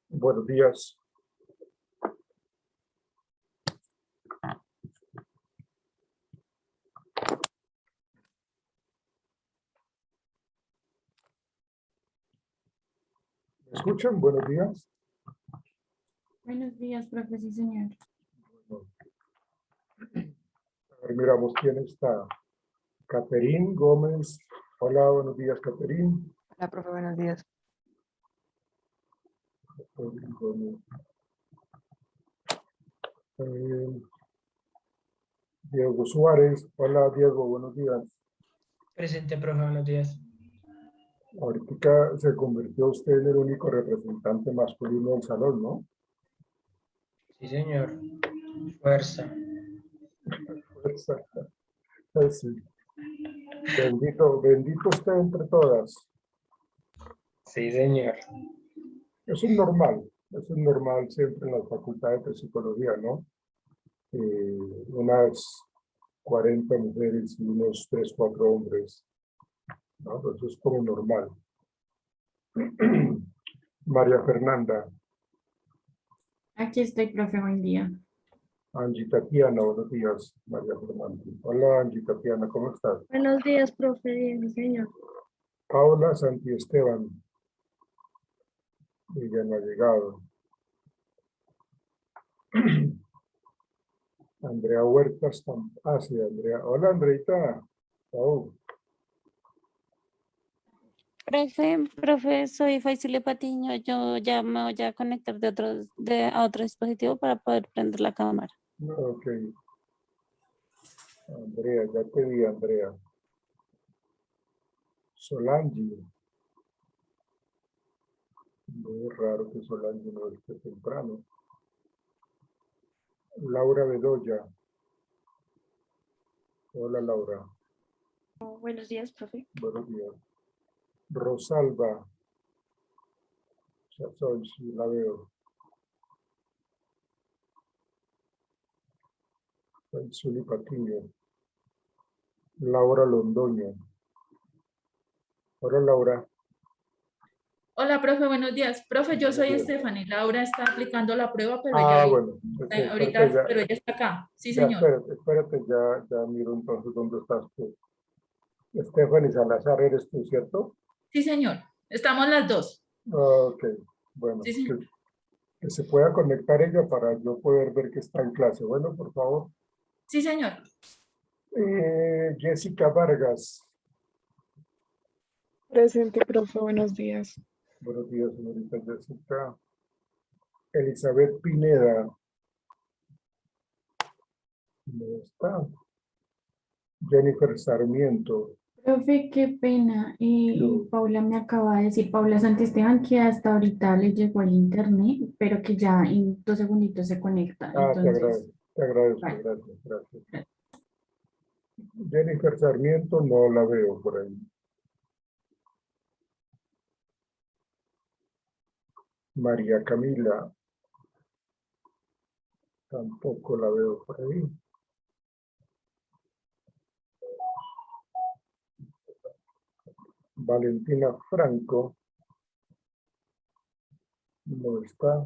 Buenos días. ¿Me escuchan? Buenos días. Buenos días, profe, sí, señor. Bueno, a ver, miramos quién está. Caterín Gómez. Hola, buenos días, Caterín. Hola, profe, buenos días. Diego Suárez. Hola, Diego, buenos días. Presente, profe, buenos días. Ahorita se convirtió usted en el único representante masculino del salón, ¿no? Sí, señor. Fuerza. Fuerza. Sí. Bendito, bendito usted entre todas. Sí, señor. Eso es normal siempre en las facultades de psicología, ¿no? Unas 40 mujeres y unos 3, 4 hombres, ¿no? Eso es como normal. María Fernanda, Aquí estoy, profe, buen día. Angie Tatiana, buenos días, María Fernanda. Hola, Angie Tatiana, ¿cómo estás? Buenos días, profe, bien, señor. Paula Santi Esteban, ella no ha llegado. Andrea Huertas, sí, Andrea. Hola, Andreita. Oh, Profe, soy Faisile Patiño. Yo ya me voy a conectar a otro dispositivo para poder prender la cámara. ok. Andrea, ya te vi, Andrea. Solange. Muy raro que Solange no esté temprano. Laura Bedoya. Hola, Laura. Buenos días, profe. Buenos días. Rosalba. Ya soy, sí, la veo. Zuli Patiño. Laura Londoño. Hola, Laura. Hola, profe, buenos días. Profe, yo soy Buenos días. Stephanie. Laura está aplicando la prueba, pero Bueno. ahorita, Espérate, pero ella está acá. Sí, ya, señor. espérate, ya miro entonces dónde estás tú. Stephanie Salazar, eres tú, ¿cierto? Sí, señor. Estamos las dos. Ok, bueno, Sí, señor. que se pueda conectar ella para yo poder ver que está en clase. Bueno, por favor. Sí, señor. Jessica Vargas. Presente, profe, buenos días. Buenos días, señorita Jessica. Elizabeth Pineda. ¿Dónde está? Jennifer Sarmiento. Profe, qué pena. Yo. Paula me acaba de decir, Paula Santisteban, que hasta ahorita le llegó el internet, pero que ya en 2 segunditos se conecta. Entonces, Te agradezco, vale. gracias. Jennifer Sarmiento no la veo por ahí. María Camila. Tampoco la veo por ahí. Valentina Franco. No está.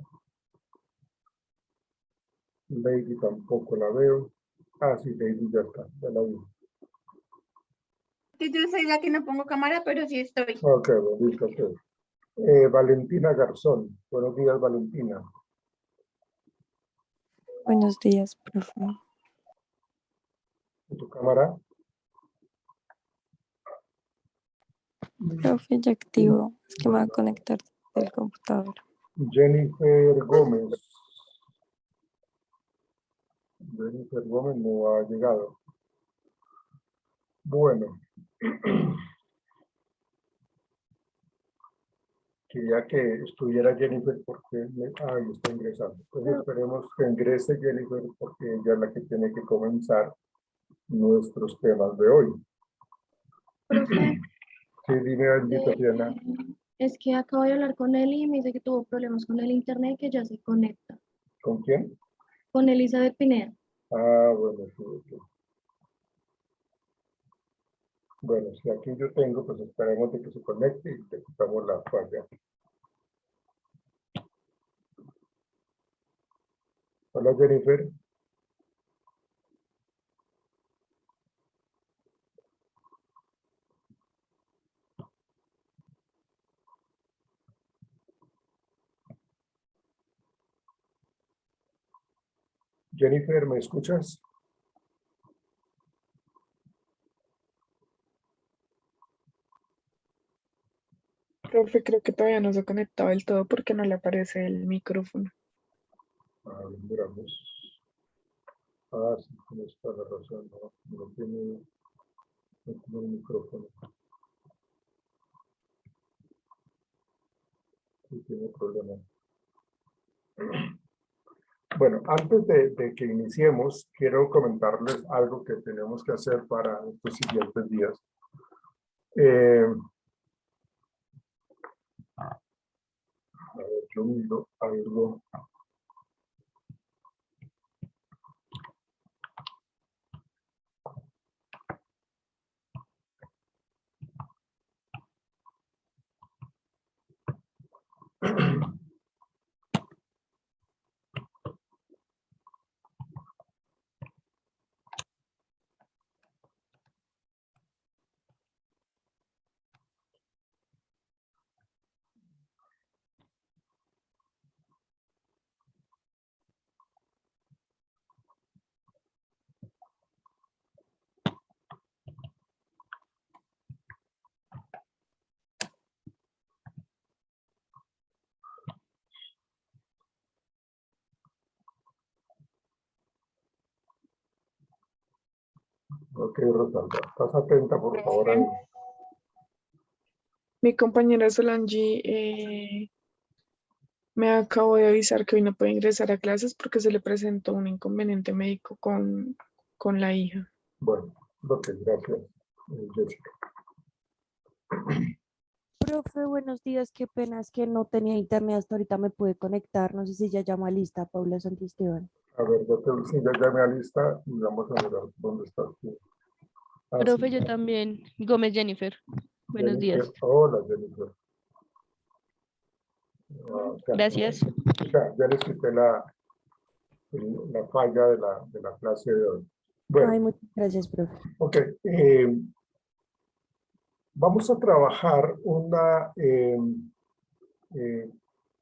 Lady tampoco la veo. Ah, sí, Lady ya está, ya la vi. Yo soy la que no pongo cámara, pero sí estoy. Ok, bueno, listo, ok. Valentina Garzón. Buenos días, Valentina. Buenos días, profe. ¿Y tu cámara? Profe, ya activo. Es que me va a conectar del computador. Jennifer Gómez. Jennifer Gómez no ha llegado. Bueno. Quería que estuviera Jennifer porque ahí está ingresando. Entonces esperemos que ingrese Jennifer porque ella es la que tiene que comenzar nuestros temas de hoy. Profe, Sí, dime, Angie, Tatiana. es que acabo de hablar con él y me dice que tuvo problemas con el internet, que ya se conecta. ¿Con quién? Con Elizabeth Pineda. Ah, bueno, sí, sí. Bueno, si aquí yo tengo, pues esperemos de que se conecte y le quitamos la falla. Hola, Jennifer. Jennifer, ¿me escuchas? Profe, creo que todavía no se ha conectado del todo porque no le aparece el micrófono. A ver, miramos. Ah, sí, tienes toda la razón. No tiene el micrófono. Sí, tiene problemas. Bueno, antes de que iniciemos, quiero comentarles algo que tenemos que hacer para estos siguientes días. A ver, yo miro algo. Ok, Rosalba, estás atenta, por favor. Ahí. Mi compañera Solange me acabo de avisar que hoy no puede ingresar a clases porque se le presentó un inconveniente médico con la hija. Bueno, ok, gracias, Jessica. Profe, buenos días, qué pena, es que no tenía internet, hasta ahorita me pude conectar, no sé si ya llamó a lista, Paula Santisteban. A ver, sí, ya llamé a lista y vamos a ver dónde estás tú. Ah, Profe, sí, yo también. Gómez Jennifer. Buenos Jennifer. días. Hola, Jennifer. Gracias. Ya les quité la falla de la clase de hoy. Bueno, Ay, muchas gracias, profe. ok. Vamos a trabajar una...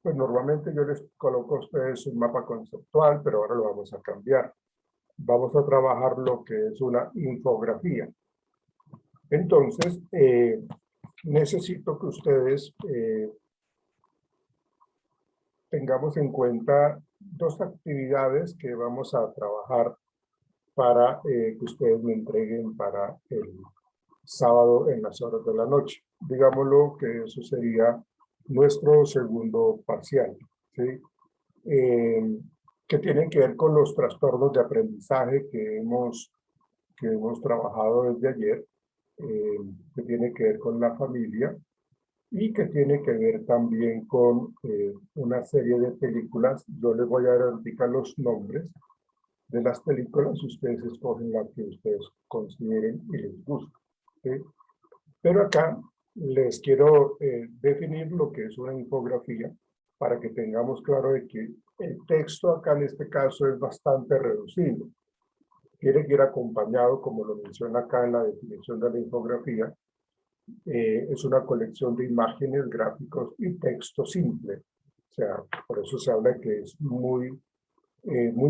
pues normalmente yo les coloco a ustedes un mapa conceptual, pero ahora lo vamos a cambiar. Vamos a trabajar lo que es una infografía. Entonces, necesito que ustedes tengamos en cuenta dos actividades que vamos a trabajar para que ustedes me entreguen para el sábado en las horas de la noche. Digámoslo que eso sería nuestro segundo parcial, ¿sí? Que tienen que ver con los trastornos de aprendizaje que hemos trabajado desde ayer, que tiene que ver con la familia y que tiene que ver también con una serie de películas. Yo les voy a dar ahorita los nombres de las películas, ustedes escogen la que ustedes consideren y les gusta, ¿sí? Pero acá les quiero definir lo que es una infografía para que tengamos claro de que el texto acá en este caso es bastante reducido. Tiene que ir acompañado, como lo menciona acá en la definición de la infografía, es una colección de imágenes, gráficos y texto simple. O sea, por eso se habla que es muy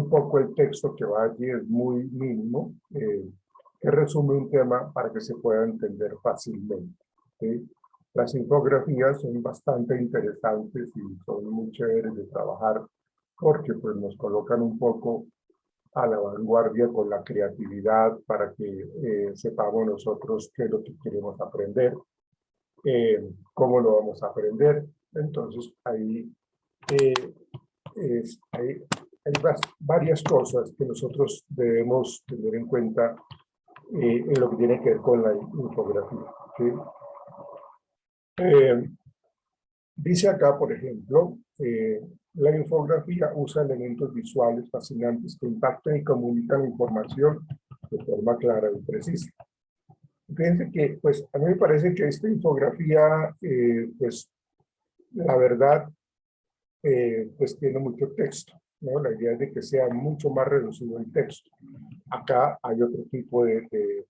poco el texto que va allí, es muy mínimo, que resume un tema para que se pueda entender fácilmente. ¿Sí? Las infografías son bastante interesantes y son muy chéveres de trabajar porque pues, nos colocan un poco a la vanguardia con la creatividad para que sepamos nosotros qué es lo que queremos aprender, cómo lo vamos a aprender. Entonces ahí hay varias cosas que nosotros debemos tener en cuenta en lo que tiene que ver con la infografía. ¿Sí? Dice acá, por ejemplo, la infografía usa elementos visuales fascinantes que impactan y comunican información de forma clara y precisa. Fíjense que, pues, a mí me parece que esta infografía, pues, la verdad, pues tiene mucho texto, ¿no? La idea es de que sea mucho más reducido el texto. Acá hay otro tipo de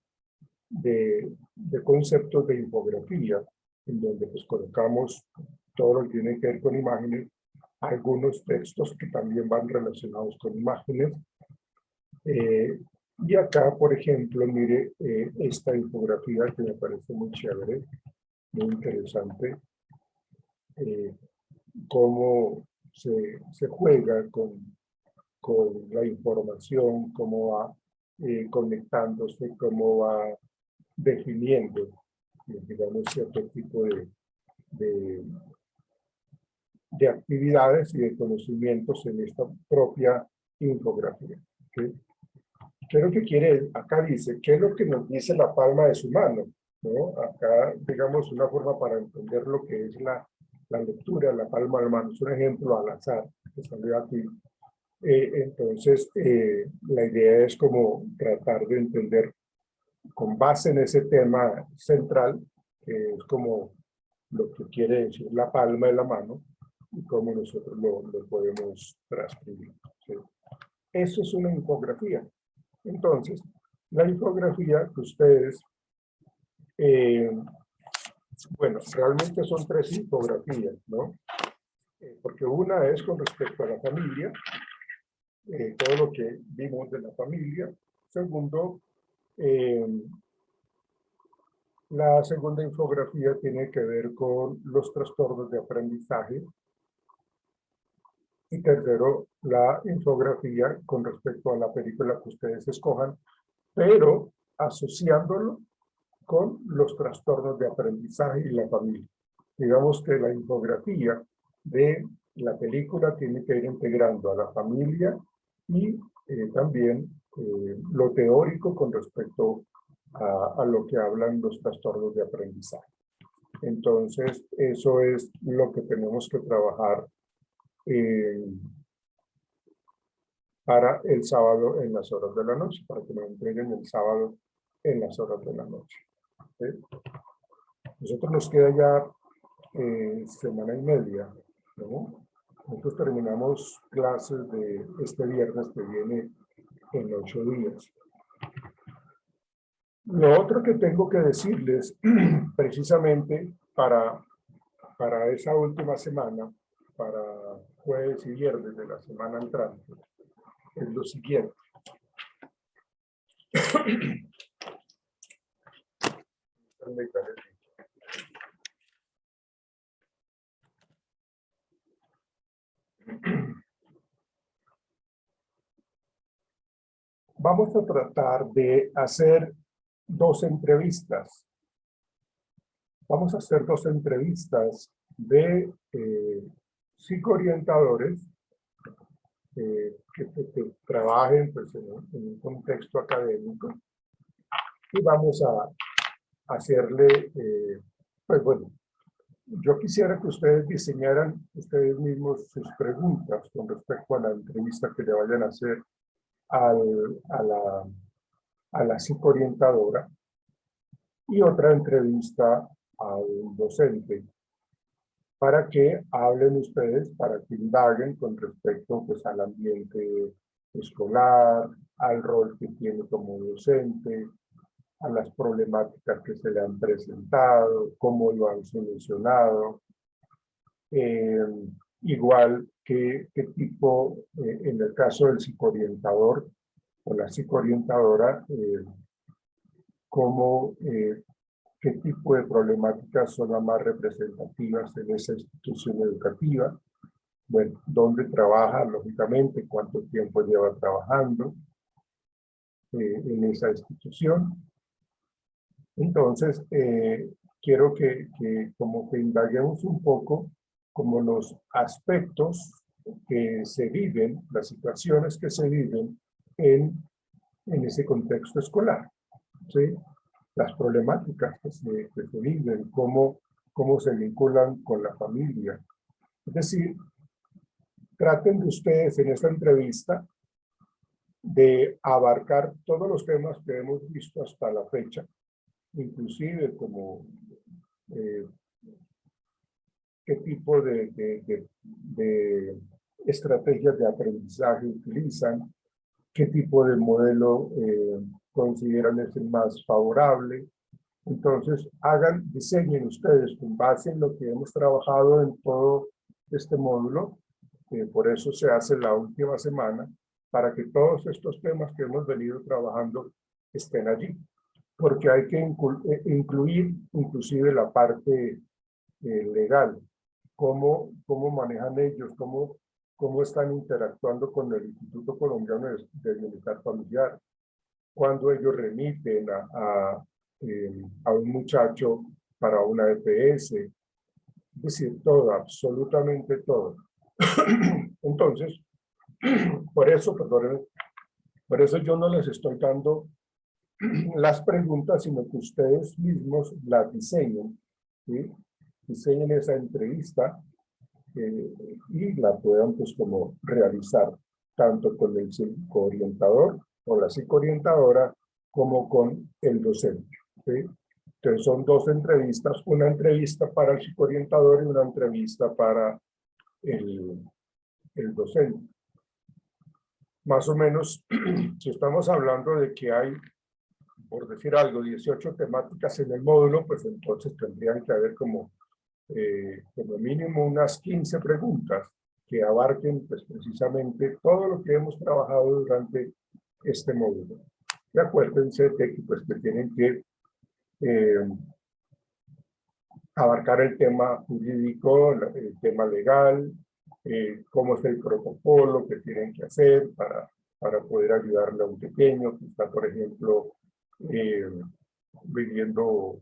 conceptos de infografía, en donde pues colocamos todo lo que tiene que ver con imágenes, algunos textos que también van relacionados con imágenes. Y acá, por ejemplo, mire esta infografía que me parece muy chévere, muy interesante, cómo se juega con la información, cómo va conectándose, cómo va definiendo, digamos, cierto tipo de actividades y de conocimientos en esta propia infografía. ¿Okay? ¿Qué es lo que quiere? Acá dice, ¿qué es lo que nos dice la palma de su mano? ¿No? Acá, digamos, una forma para entender lo que es la lectura, la palma de la mano. Es un ejemplo al azar que salió aquí. Entonces, la idea es como tratar de entender con base en ese tema central, que es como lo que quiere decir la palma de la mano y cómo nosotros lo podemos transcribir. ¿Sí? Eso es una infografía. Entonces, la infografía que ustedes, bueno, realmente son 3 infografías, ¿no? Porque una es con respecto a la familia, todo lo que vimos de la familia. Segundo, la segunda infografía tiene que ver con los trastornos de aprendizaje. Y tercero, la infografía con respecto a la película que ustedes escojan, pero asociándolo con los trastornos de aprendizaje y la familia. Digamos que la infografía de la película tiene que ir integrando a la familia y también lo teórico con respecto a lo que hablan los trastornos de aprendizaje. Entonces, eso es lo que tenemos que trabajar para el sábado en las horas de la noche, para que nos entreguen el sábado en las horas de la noche. ¿Sí? Nosotros nos queda ya semana y media, ¿no? Nosotros terminamos clases de este viernes que viene en 8 días. Lo otro que tengo que decirles, precisamente para esa última semana, para jueves y viernes de la semana entrante, es lo siguiente. Vamos a tratar de hacer 2 entrevistas. Vamos a hacer 2 entrevistas de psicoorientadores que trabajen pues, en un contexto académico. Y vamos a hacerle, pues bueno, yo quisiera que ustedes diseñaran ustedes mismos sus preguntas con respecto a la entrevista que le vayan a hacer a la psicoorientadora, y otra entrevista un docente para que hablen ustedes, para que indaguen con respecto pues, al ambiente escolar, al rol que tiene como docente, a las problemáticas que se le han presentado, cómo lo han solucionado, igual que qué tipo, en el caso del psicoorientador o la psicoorientadora, qué tipo de problemáticas son las más representativas en esa institución educativa, bueno, dónde trabaja, lógicamente, cuánto tiempo lleva trabajando en esa institución. Entonces, quiero que como que indaguemos un poco como los aspectos que se viven, las situaciones que se viven en ese contexto escolar, ¿sí? Las problemáticas que se viven, cómo se vinculan con la familia. Es decir, traten de ustedes en esta entrevista de abarcar todos los temas que hemos visto hasta la fecha, inclusive como qué tipo de estrategias de aprendizaje utilizan, qué tipo de modelo consideran es el más favorable. Entonces, diseñen ustedes con base en lo que hemos trabajado en todo este módulo, por eso se hace la última semana, para que todos estos temas que hemos venido trabajando estén allí. Porque hay que incluir inclusive la parte legal, cómo manejan ellos, cómo están interactuando con el Instituto Colombiano de Bienestar Familiar, cuando ellos remiten a un muchacho para una EPS, es decir, todo, absolutamente todo. Entonces, por eso yo no les estoy dando las preguntas, sino que ustedes mismos las diseñen, ¿sí? Diseñen esa entrevista y la puedan pues como realizar tanto con el psicoorientador o la psicoorientadora como con el docente, ¿sí? Entonces son dos entrevistas, una entrevista para el psicoorientador y una entrevista para el docente. Más o menos, si estamos hablando de que hay, por decir algo, 18 temáticas en el módulo, pues entonces tendrían que haber como mínimo unas 15 preguntas que abarquen pues, precisamente todo lo que hemos trabajado durante este módulo. Y acuérdense de que, pues, que tienen que abarcar el tema jurídico, el tema legal, cómo es el protocolo que tienen que hacer para poder ayudarle a un pequeño que está, por ejemplo, viviendo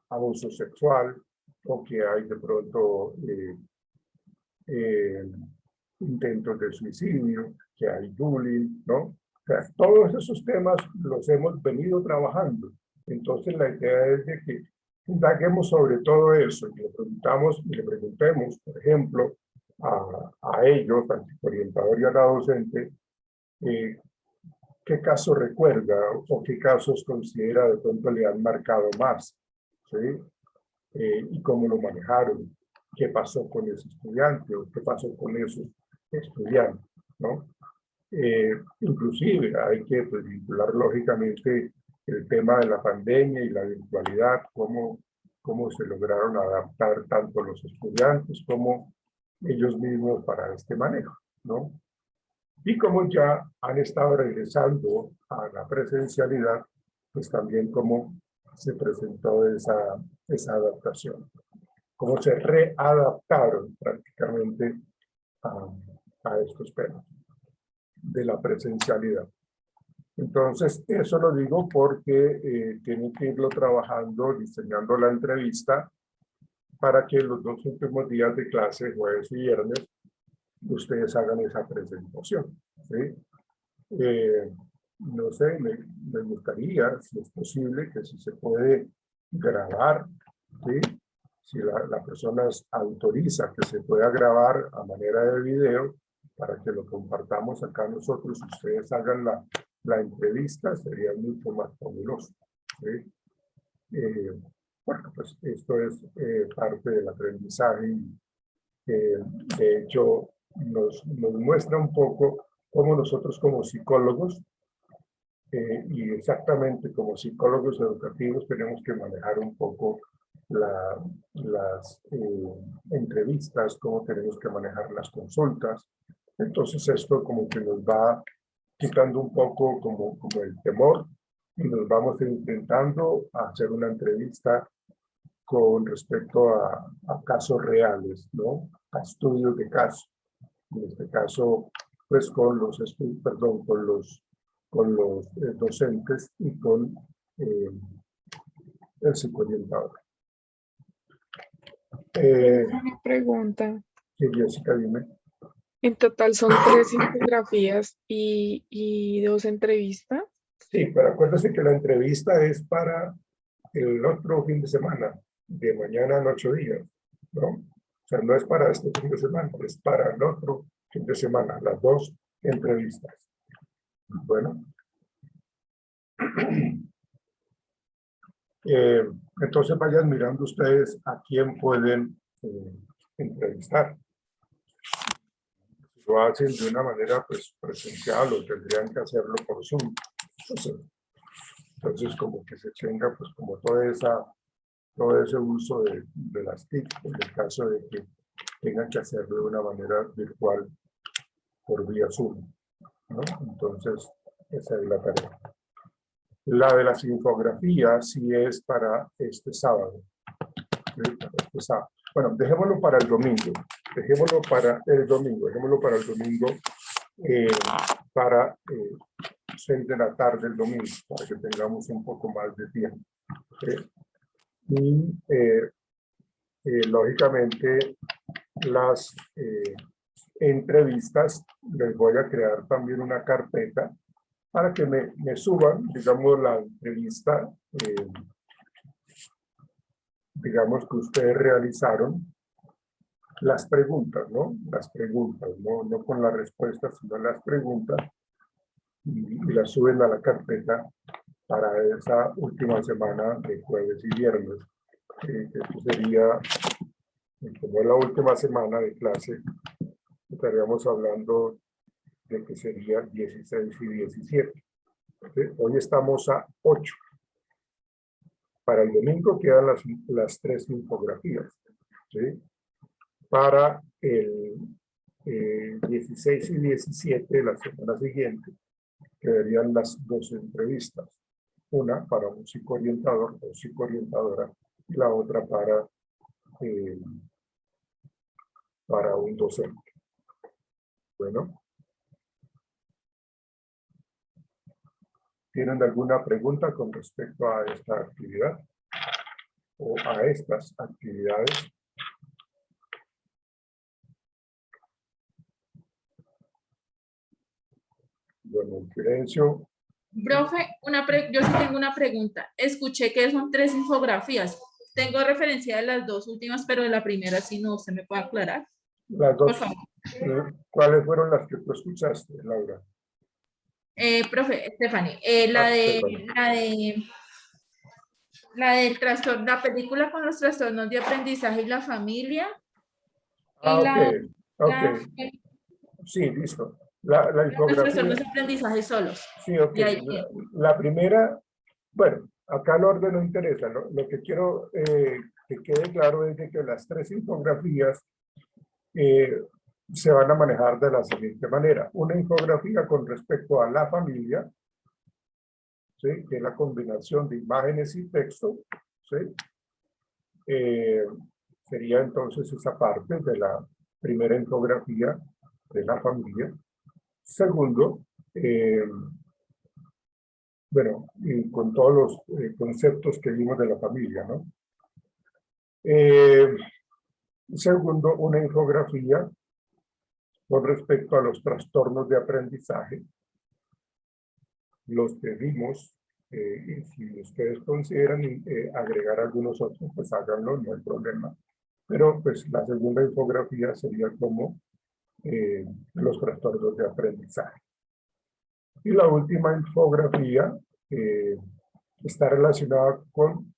abuso sexual, o que hay de pronto intentos de suicidio, que hay bullying, ¿no? O sea, todos esos temas los hemos venido trabajando. Entonces la idea es de que indaguemos sobre todo eso y le preguntemos, por ejemplo, a ellos, al orientador y a la docente, qué caso recuerda o qué casos considera de pronto le han marcado más, ¿sí? Y cómo lo manejaron, qué pasó con ese estudiante o qué pasó con esos estudiantes, ¿no? Inclusive hay que pues, vincular lógicamente el tema de la pandemia y la virtualidad, cómo se lograron adaptar tanto los estudiantes como ellos mismos para este manejo, ¿no? Y como ya han estado regresando a la presencialidad, pues también cómo se presentó esa adaptación, cómo se readaptaron prácticamente a estos temas de la presencialidad. Entonces, eso lo digo porque tienen que irlo trabajando, diseñando la entrevista para que los 2 últimos días de clase, jueves y viernes, ustedes hagan esa presentación, ¿sí? No sé, me gustaría, si es posible, que si se puede grabar, ¿sí? Si la persona autoriza que se pueda grabar a manera de video, para que lo compartamos acá nosotros, ustedes hagan la entrevista, sería mucho más fabuloso, ¿sí? Bueno, pues esto es parte del aprendizaje. De hecho, nos muestra un poco cómo nosotros como psicólogos y exactamente como psicólogos educativos tenemos que manejar un poco las entrevistas, cómo tenemos que manejar las consultas. Entonces esto como que nos va quitando un poco como el temor y nos vamos intentando hacer una entrevista con respecto a casos reales, ¿no? A estudios de caso. En este caso, pues con los docentes y con el psicoorientador. Una pregunta. Sí, Jessica, dime. En total son 3 infografías y 2 entrevistas. Sí, pero acuérdese que la entrevista es para el otro fin de semana, de mañana en 8 días, ¿no? O sea, no es para este fin de semana, es para el otro fin de semana, las 2 entrevistas. Bueno. Entonces vayan mirando ustedes a quién pueden entrevistar. Si lo hacen de una manera pues, presencial o tendrían que hacerlo por Zoom. Entonces como que se tenga pues como todo ese uso de las TIC en el caso de que tengan que hacerlo de una manera virtual por vía Zoom, ¿no? Entonces esa es la tarea. La de las infografías sí es para este sábado. ¿Sí? Para este sábado. Bueno, dejémoslo para el domingo. Dejémoslo para el domingo para 6 de la tarde el domingo, para que tengamos un poco más de tiempo. Y lógicamente las entrevistas, les voy a crear también una carpeta para que me suban, digamos, la entrevista, digamos, que ustedes realizaron, las preguntas, ¿no? Las preguntas, no con las respuestas, sino las preguntas, y las suben a la carpeta para esa última semana de jueves y viernes. Esto sería, como es la última semana de clase, estaríamos hablando de que sería 16 y 17. ¿Sí? Hoy estamos a 8. Para el domingo quedan las 3 infografías. ¿Sí? Para el 16 y 17, la semana siguiente, quedarían las 2 entrevistas. Una para un psicoorientador o psicoorientadora y la otra para un docente. Bueno. ¿Tienen alguna pregunta con respecto a esta actividad o a estas actividades? Bueno, en silencio. Profe, yo sí tengo una pregunta. Escuché que son 3 infografías. Tengo referencia de las 2 últimas, pero de la primera sí no. ¿Se me puede aclarar? Las 2. Por favor. ¿Cuáles fueron las que tú escuchaste, Laura? Profe, Stephanie, la del trastorno, la película con los trastornos de aprendizaje y la familia. Ok. Sí, listo. La infografía. Los trastornos de aprendizaje solos. Sí, ok. La primera, bueno, acá el orden no interesa. Lo que quiero que quede claro es de que las 3 infografías se van a manejar de la siguiente manera. Una infografía con respecto a la familia, ¿sí? Que es la combinación de imágenes y texto, ¿sí? Sería entonces esa parte de la primera infografía de la familia. Segundo, bueno, y con todos los conceptos que vimos de la familia, ¿no? Segundo, una infografía con respecto a los trastornos de aprendizaje, los que vimos, y si ustedes consideran agregar algunos otros, pues háganlo, no hay problema. Pero pues la segunda infografía sería como los trastornos de aprendizaje. Y la última infografía está relacionada con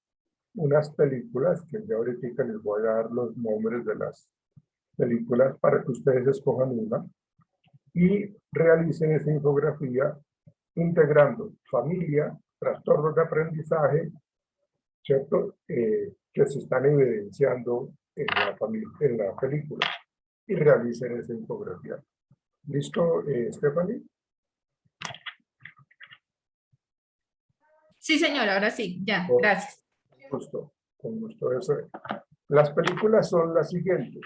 unas películas que ya ahorita les voy a dar los nombres de las películas para que ustedes escojan una y realicen esa infografía integrando familia, trastornos de aprendizaje, ¿cierto? Que se están evidenciando en la película y realicen esa infografía. ¿Listo, Stephanie? Sí, señora, ahora sí, ya, Con gracias. gusto, con gusto. Eso es. Las películas son las siguientes.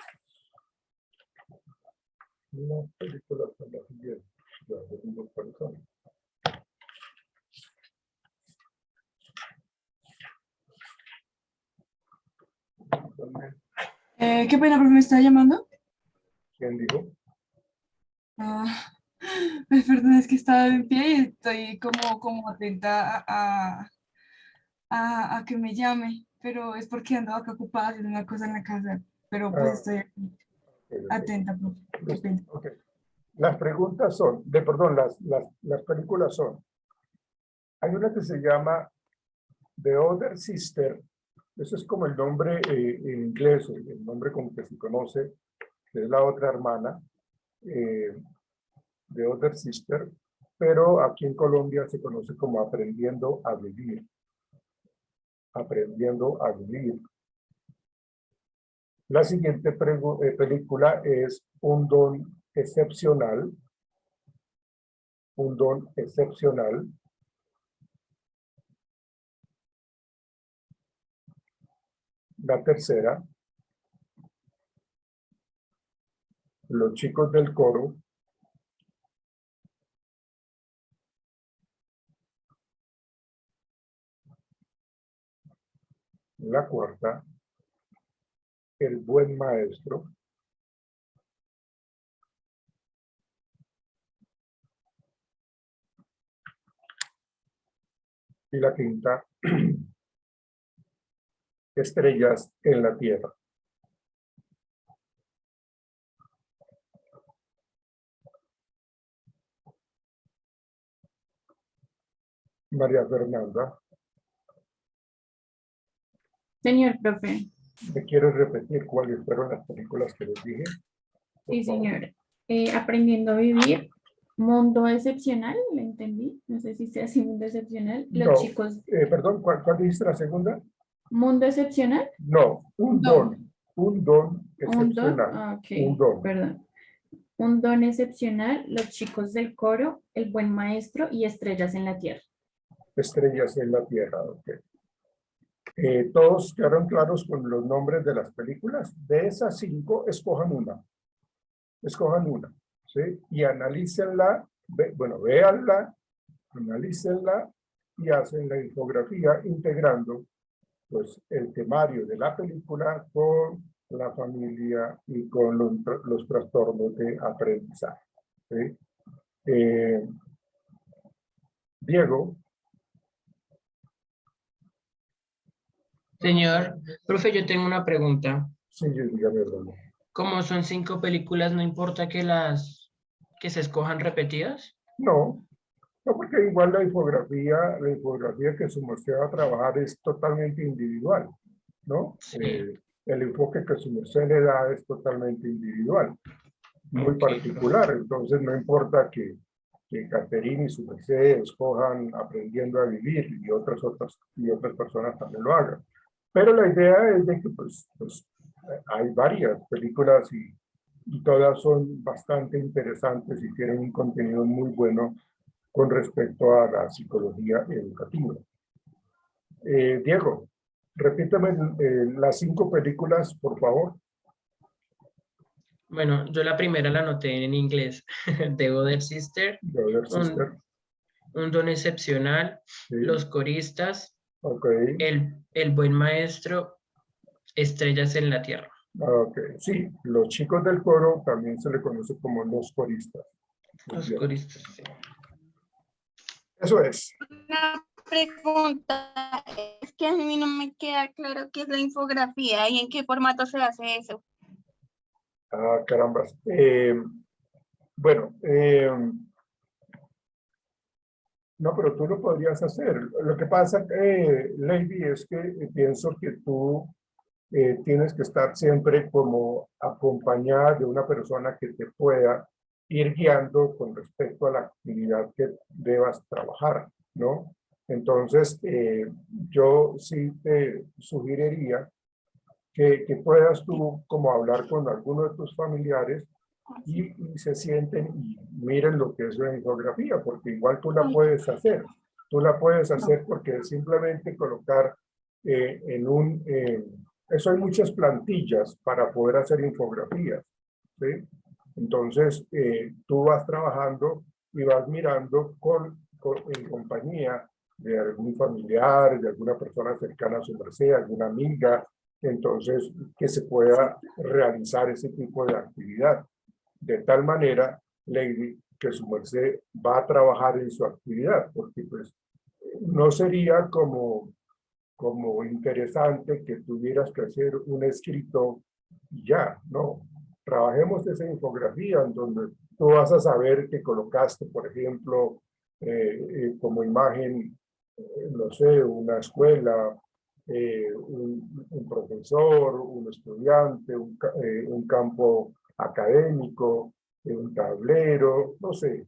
Las películas son las siguientes. Ya, veremos cuáles son. Qué pena, profe, ¿me está llamando? ¿Quién dijo? Ah, perdón, es que estaba en pie y estoy como atenta a que me llame, pero es porque ando acá ocupada haciendo una cosa en la casa, pero pues estoy aquí, atenta, profe. Qué pena. Okay. Las preguntas son, las películas son, hay una que se llama The Other Sister, eso es como el nombre en inglés, el nombre con que se conoce, que es la otra hermana, The Other Sister, pero aquí en Colombia se conoce como Aprendiendo a Vivir. Aprendiendo a Vivir. La siguiente película es Un Don Excepcional. Un Don Excepcional. La tercera, Los Chicos del Coro. La cuarta, El Buen Maestro. Y la quinta, Estrellas en la Tierra. María Fernanda, Señor profe. ¿me quieres repetir cuáles fueron las películas que les dije? Sí, señor. Aprendiendo a vivir. Mundo excepcional, ¿le entendí? No sé si sea así, mundo excepcional. Los No, chicos. perdón, ¿cuál dijiste la segunda? Mundo excepcional. No, un don. Un don Un don. excepcional. Ah, ok, Un don. perdón. Un don excepcional, los chicos del coro, el buen maestro y estrellas en la tierra. Estrellas en la Tierra. Okay. Todos quedaron claros con los nombres de las películas. De esas 5, escojan una. Escojan una. ¿Sí? Y analícenla. Véanla, analícenla y hacen la infografía integrando pues, el temario de la película con la familia y con los trastornos de aprendizaje. ¿Sí? Diego. Señor, profe, yo tengo una pregunta. Sí, dígame, hermano. Como son 5 películas, ¿no importa que se escojan repetidas? No, porque igual la infografía que su merced va a trabajar es totalmente individual, ¿no? Sí. El enfoque que su merced le da es totalmente individual, muy particular. Entonces no importa que Caterina y su merced escojan Aprendiendo a Vivir y otras personas también lo hagan. Pero la idea es de que pues hay varias películas y todas son bastante interesantes y tienen un contenido muy bueno con respecto a la psicología educativa. Diego, repíteme las 5 películas, por favor. Bueno, yo la primera la anoté en inglés. The Other Sister. The Other Sister. Un Don Excepcional. Sí. Los Coristas. Okay. El Buen Maestro. Estrellas en la Tierra. Ok, sí, Los Chicos del Coro también se le conoce como Los Coristas. Los Coristas, sí. Eso es. Una pregunta, es que a mí no me queda claro qué es la infografía y en qué formato se hace eso. Ah, carambas. Bueno, No, pero tú lo podrías hacer. Lo que pasa, Lady, es que pienso que tú tienes que estar siempre como acompañada de una persona que te pueda ir guiando con respecto a la actividad que debas trabajar, ¿no? Entonces, yo sí te sugeriría que puedas tú como hablar con alguno de tus familiares y se sienten y miren lo que es la infografía, porque igual tú la puedes hacer. Tú la puedes hacer porque es simplemente colocar en un... eso hay muchas plantillas para poder hacer infografías, ¿sí? Entonces, tú vas trabajando y vas mirando en compañía de algún familiar, de alguna persona cercana a su merced, alguna amiga, entonces que se pueda realizar ese tipo de actividad. De tal manera, Lady, que su merced va a trabajar en su actividad, porque pues no sería como interesante que tuvieras que hacer un escrito y ya, no. Trabajemos esa infografía en donde tú vas a saber que colocaste, por ejemplo, como imagen, no sé, una escuela, un profesor, un estudiante, un campo académico, un tablero, no sé,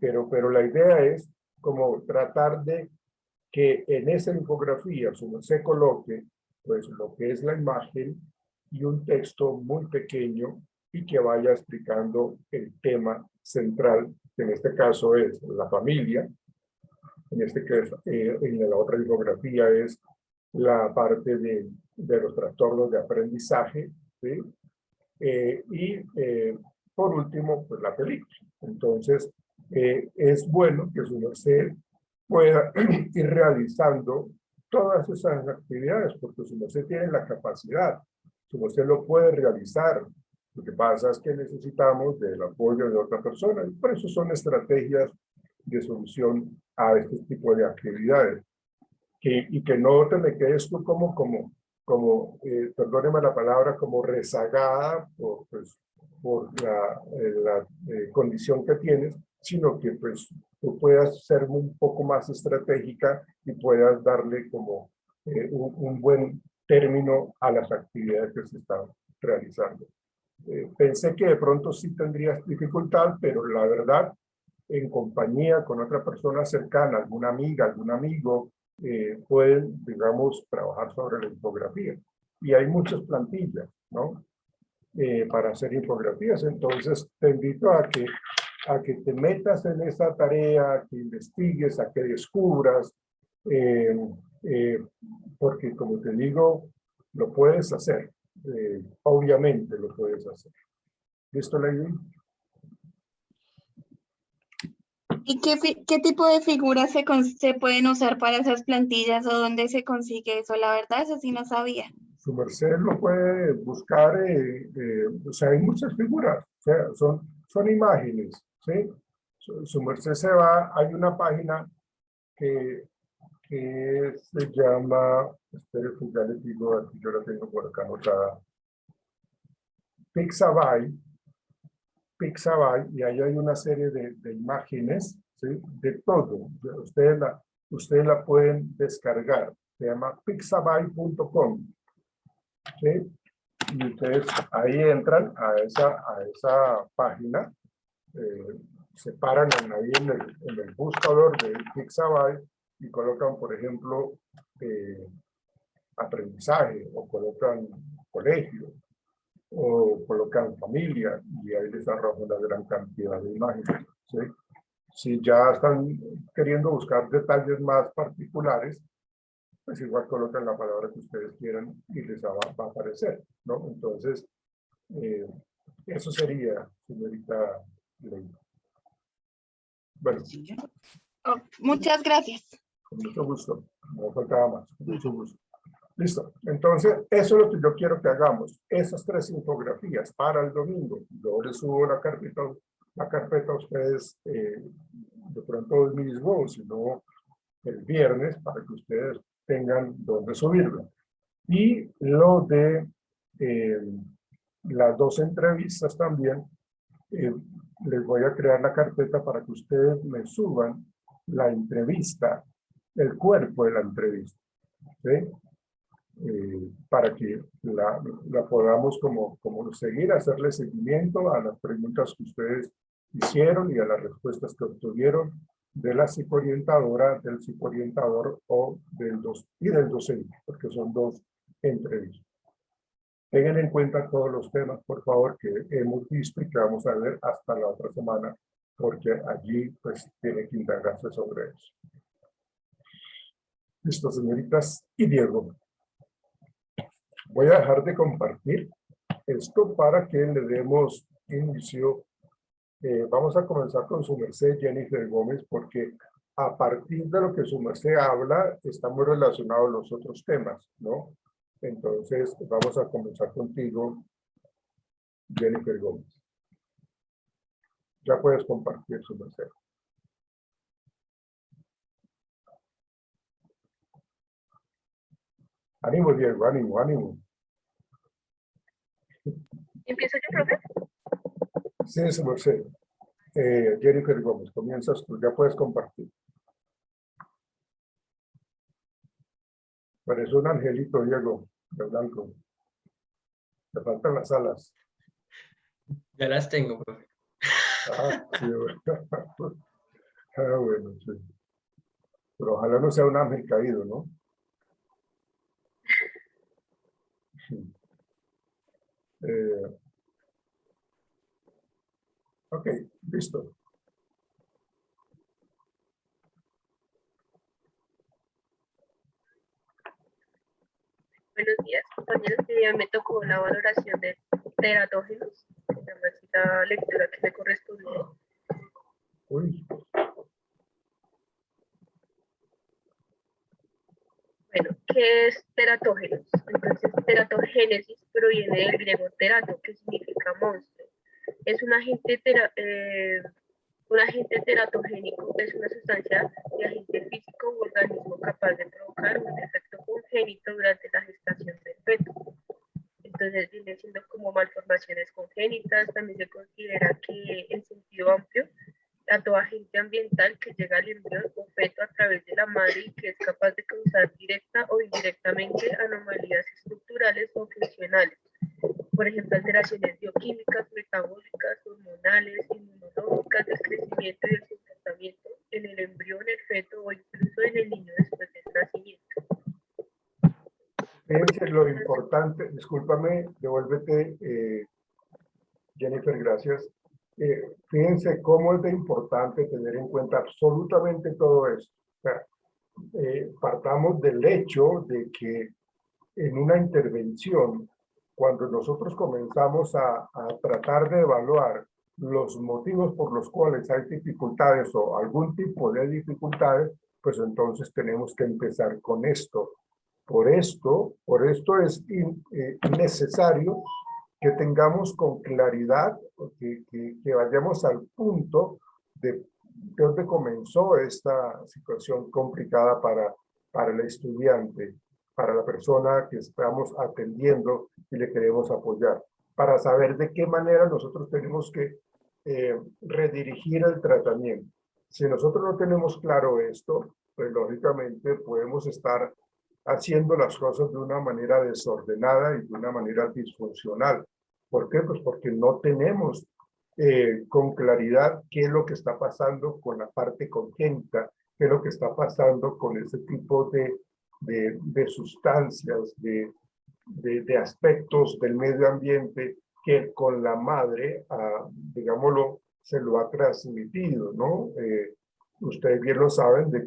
pero la idea es como tratar de que en esa infografía se coloque pues lo que es la imagen y un texto muy pequeño y que vaya explicando el tema central, que en este caso es la familia, en este caso, en la otra infografía es la parte de los trastornos de aprendizaje, ¿sí? Por último, pues la película. Entonces, es bueno que su merced pueda ir realizando todas esas actividades, porque su merced tiene la capacidad, su merced lo puede realizar. Lo que pasa es que necesitamos del apoyo de otra persona, y por eso son estrategias de solución a este tipo de actividades. Y que no te me quedes tú perdóneme la palabra, como rezagada por la condición que tienes, sino que pues tú puedas ser un poco más estratégica y puedas darle como un buen término a las actividades que se están realizando. Pensé que de pronto sí tendrías dificultad, pero la verdad, en compañía con otra persona cercana, alguna amiga, algún amigo, pueden, digamos, trabajar sobre la infografía. Y hay muchas plantillas, ¿no? Para hacer infografías. Entonces, te invito a que te metas en esa tarea, a que investigues, a que descubras, porque como te digo, lo puedes hacer. Obviamente lo puedes hacer. ¿Listo, Lady? ¿Y qué tipo de figuras se pueden usar para esas plantillas o dónde se consigue eso? La verdad, eso sí no sabía. Su merced lo puede buscar, o sea, hay muchas figuras, o sea, son imágenes, ¿sí? Su merced se va, hay una página que se llama, espere, ya les digo, aquí yo la tengo por acá anotada, Pixabay, y ahí hay una serie de imágenes, ¿sí? De todo. Ustedes la pueden descargar. Se llama pixabay.com. ¿Sí? Y ustedes ahí entran a esa página, se paran ahí en el buscador de Pixabay y colocan, por ejemplo, aprendizaje, o colocan colegio, o colocan familia, y ahí les arroja una gran cantidad de imágenes, ¿sí? Si ya están queriendo buscar detalles más particulares, pues igual colocan la palabra que ustedes quieran y les va a aparecer, ¿no? Entonces, eso sería, señorita Leila. Bueno. Oh, muchas gracias. Con mucho gusto. No faltaba más. Con mucho gusto. Listo. Entonces, eso es lo que yo quiero que hagamos. Esas 3 infografías para el domingo. Yo les subo la carpeta a ustedes de pronto hoy mismo, o si no, el viernes, para que ustedes tengan donde subirlo. Y lo de las 2 entrevistas también, les voy a crear la carpeta para que ustedes me suban la entrevista, el cuerpo de la entrevista, ¿sí? Para que la podamos como seguir, hacerle seguimiento a las preguntas que ustedes hicieron y a las respuestas que obtuvieron de la psicoorientadora, del psicoorientador o del docente, porque son dos entrevistas. Tengan en cuenta todos los temas, por favor, que hemos visto y que vamos a ver hasta la otra semana, porque allí pues tiene que indagarse sobre eso. Listo, señoritas y Diego. Voy a dejar de compartir esto para que le demos inicio. Vamos a comenzar con su merced Jennifer Gómez, porque a partir de lo que su merced habla, está muy relacionado a los otros temas, ¿no? Entonces, vamos a comenzar contigo, Jennifer Gómez. Ya puedes compartir su merced. Ánimo, Diego, ánimo, ánimo. ¿Empiezo yo, profe? Sí, su merced. Jennifer Gómez, comienzas tú, ya puedes compartir. Parece un angelito, Diego, de blanco. Te faltan las alas. Ya las tengo, profe. Ah, sí, bueno. Ah, bueno, sí. Pero ojalá no sea un ángel caído, ¿no? Ok, listo. Buenos días, compañeros. Hoy día me tocó la valoración de teratógenos, que llama así la lectura que me correspondió. Uy. Bueno, ¿qué es teratógenos? Entonces, teratogénesis proviene del griego terato, que significa monstruo. Es un agente teratogénico, es una sustancia de agente físico u organismo capaz de provocar un defecto congénito durante la gestación del feto. Entonces viene siendo como malformaciones congénitas. También se considera que en sentido amplio a todo agente ambiental que llega al embrión o feto a través de la madre y que es capaz de causar directa o indirectamente anomalías estructurales o funcionales. Por ejemplo, alteraciones bioquímicas, metabólicas, hormonales, inmunológicas, del crecimiento y del comportamiento en el embrión, el feto o incluso en el niño después del nacimiento. Fíjense lo importante, discúlpame, devuélvete, Jennifer, gracias. Fíjense cómo es de importante tener en cuenta absolutamente todo esto. O sea, partamos del hecho de que en una intervención, cuando nosotros comenzamos a tratar de evaluar los motivos por los cuales hay dificultades o algún tipo de dificultades, pues entonces tenemos que empezar con esto. Por esto es necesario que tengamos con claridad, que vayamos al punto de dónde comenzó esta situación complicada para el estudiante, para la persona que estamos atendiendo y le queremos apoyar, para saber de qué manera nosotros tenemos que redirigir el tratamiento. Si nosotros no tenemos claro esto, pues lógicamente podemos estar haciendo las cosas de una manera desordenada y de una manera disfuncional. ¿Por qué? Pues porque no tenemos con claridad qué es lo que está pasando con la parte congénita, qué es lo que está pasando con ese tipo de sustancias, de aspectos del medio ambiente que con la madre, digámoslo, se lo ha transmitido, ¿no? Ustedes bien lo saben de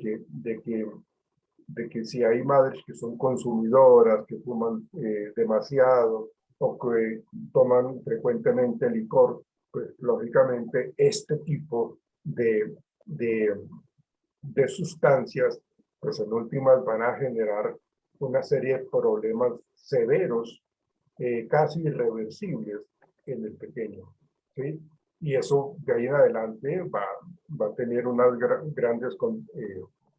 que si hay madres que son consumidoras, que fuman demasiado o que toman frecuentemente licor, pues lógicamente este tipo de sustancias, pues en últimas van a generar una serie de problemas severos, casi irreversibles en el pequeño, ¿sí? Y eso de ahí en adelante va a tener unas grandes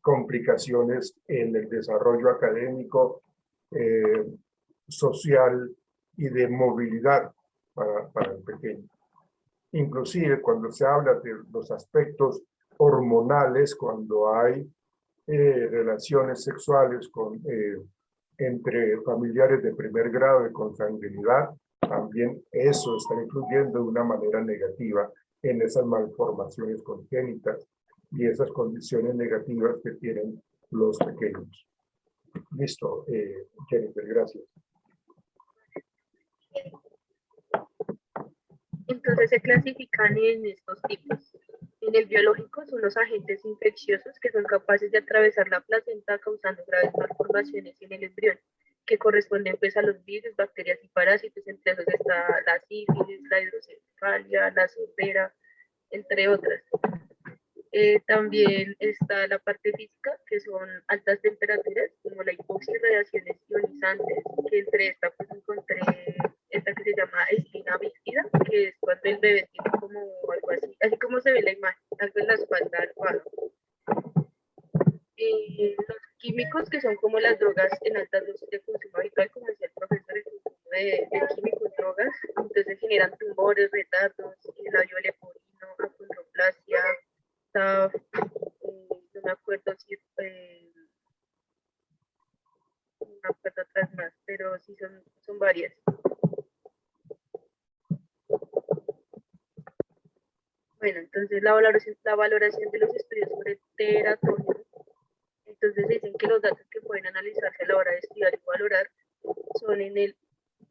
complicaciones en el desarrollo académico, social y de movilidad para el pequeño. Inclusive cuando se habla de los aspectos hormonales, cuando hay relaciones sexuales entre familiares de primer grado de consanguinidad, también eso está influyendo de una manera negativa en esas malformaciones congénitas y esas condiciones negativas que tienen los pequeños. Listo, Jennifer, gracias. Entonces se clasifican en estos tipos. En el biológico son los agentes infecciosos que son capaces de atravesar la placenta causando graves malformaciones en el embrión, que corresponden pues a los virus, bacterias y parásitos. Entre esos está la sífilis, la hidrocefalia, la sordera, entre otras. También está la parte física, que son altas temperaturas, como la hipoxia y radiaciones ionizantes, que entre esta pues encontré esta que se llama espina bífida, que es cuando el bebé tiene como algo así como se ve en la imagen, algo en la espalda al abajo. Los químicos, que son como las drogas en altas dosis de consumo habitual, como decía el profesor, el consumo de químicos, drogas, entonces generan tumores, retardos, labio leporino, acondroplasia, TAF, no me acuerdo si no me acuerdo otras más, pero sí son varias. Bueno, entonces la valoración de los estudios sobre teratógenos. Entonces dicen que los datos que pueden analizarse a la hora de estudiar y valorar son en el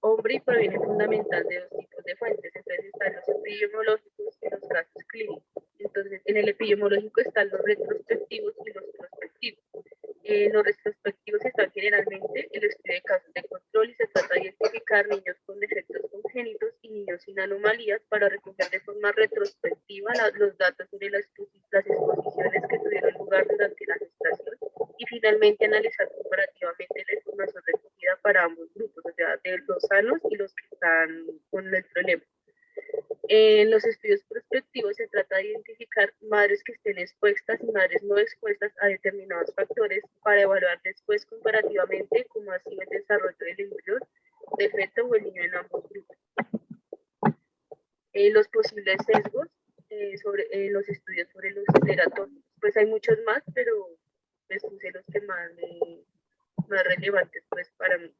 hombre y provienen fundamental de dos tipos de fuentes. Entonces están los epidemiológicos y los casos clínicos. Entonces en el epidemiológico están los retrospectivos y los prospectivos. Los retrospectivos están generalmente el estudio de casos de control y se trata de identificar niños con defectos congénitos y niños sin anomalías para recoger de forma retrospectiva los datos sobre las exposiciones que tuvieron lugar durante la gestación y finalmente analizar comparativamente la información recogida para ambos grupos, o sea, de los sanos y los que están con el problema. En los estudios prospectivos se trata de identificar madres que estén expuestas y madres no expuestas a determinados factores para evaluar después comparativamente cómo ha sido el desarrollo del embrión, del feto o el niño en ambos grupos. Los posibles sesgos sobre los estudios sobre los teratógenos. Pues hay muchos más, pero pues puse los que más relevantes pues para mí.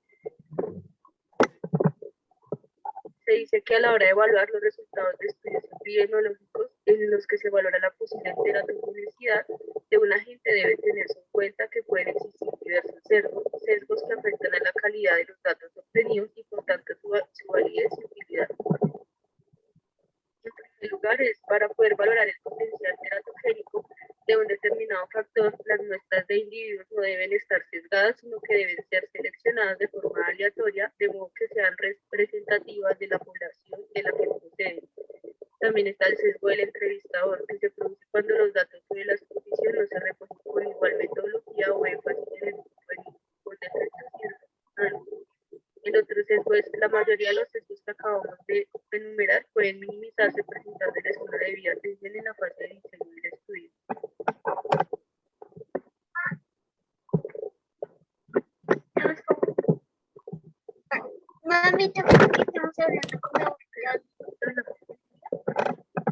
Se dice que a la hora de evaluar los resultados de estudios epidemiológicos en los que se valora la posible teratogenicidad de un agente debe tenerse en cuenta que pueden existir diversos sesgos que afectan a la calidad de los datos obtenidos y por tanto su validez y utilidad. En primer lugar, es para poder valorar el potencial teratogénico de un determinado factor, las muestras de individuos no deben estar sesgadas, sino que deben ser seleccionadas de forma aleatoria, de modo que sean representativas de la población de la que proceden. También está el sesgo del entrevistador, que se produce cuando los datos sobre la exposición no se recogen con igual metodología o énfasis en el con defectos y errores. El otro sesgo es que la mayoría de los sesgos que acabamos de enumerar pueden minimizarse presentándoles una debida atención en la fase de diseño del estudio. Mami, también que estamos hablando con la abuelita.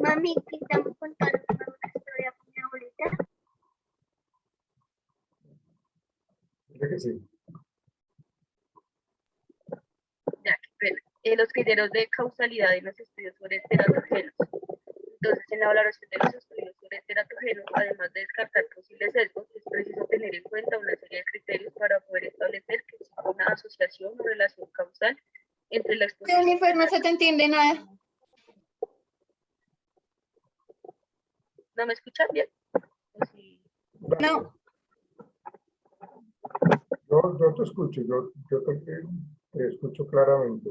Mami, que estamos contando una historia con mi abuelita. Creo que sí. Ya, los criterios de causalidad en los estudios sobre teratógenos. Entonces, en la valoración de los estudios sobre teratógenos, además de descartar posibles sesgos, es preciso tener en cuenta una serie de criterios para poder establecer que existe una asociación o relación causal entre la exposición. Jennifer, no se te entiende nada. ¿No me escuchan bien? Sí. No. Yo te escucho, yo te escucho claramente.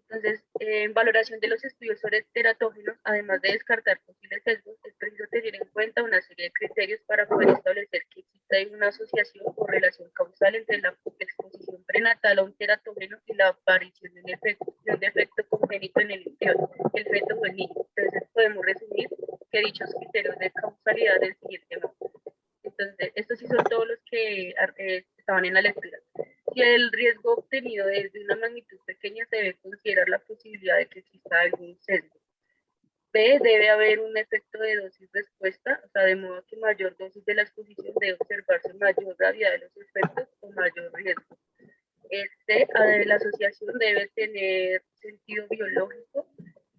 Entonces, en valoración de los estudios sobre teratógenos, además de descartar posibles sesgos, es preciso tener en cuenta una serie de criterios para poder establecer que existe una asociación o relación causal entre la exposición prenatal a un teratógeno y la aparición de un defecto congénito en el embrión, el feto o el niño. Entonces, podemos resumir que dichos criterios de causalidad del siguiente modo. Entonces, estos sí son todos los que estaban en la lectura. Si el riesgo obtenido es de una magnitud pequeña, se debe considerar la posibilidad de que exista algún sesgo. B, debe haber un efecto de dosis-respuesta, o sea, de modo que mayor dosis de la exposición debe observarse mayor gravedad de los efectos o mayor riesgo. C, la asociación debe tener sentido biológico,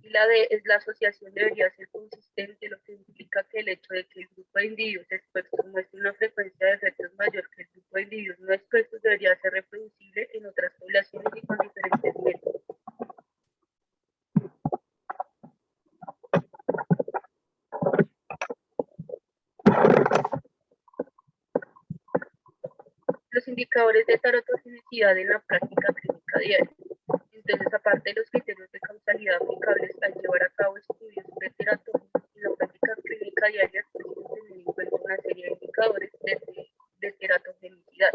y la D es la asociación debería ser consistente, lo que implica que el hecho de que el grupo de individuos expuestos muestre una frecuencia de efectos mayor que el grupo de individuos no expuestos debería ser reproducible en otras poblaciones y con diferentes métodos. Los indicadores de teratogenicidad en la práctica clínica diaria. Entonces, aparte de los criterios de causalidad aplicables al llevar a cabo estudios de teratogenia en la práctica clínica diaria, es preciso tener en cuenta una serie de indicadores de teratogenicidad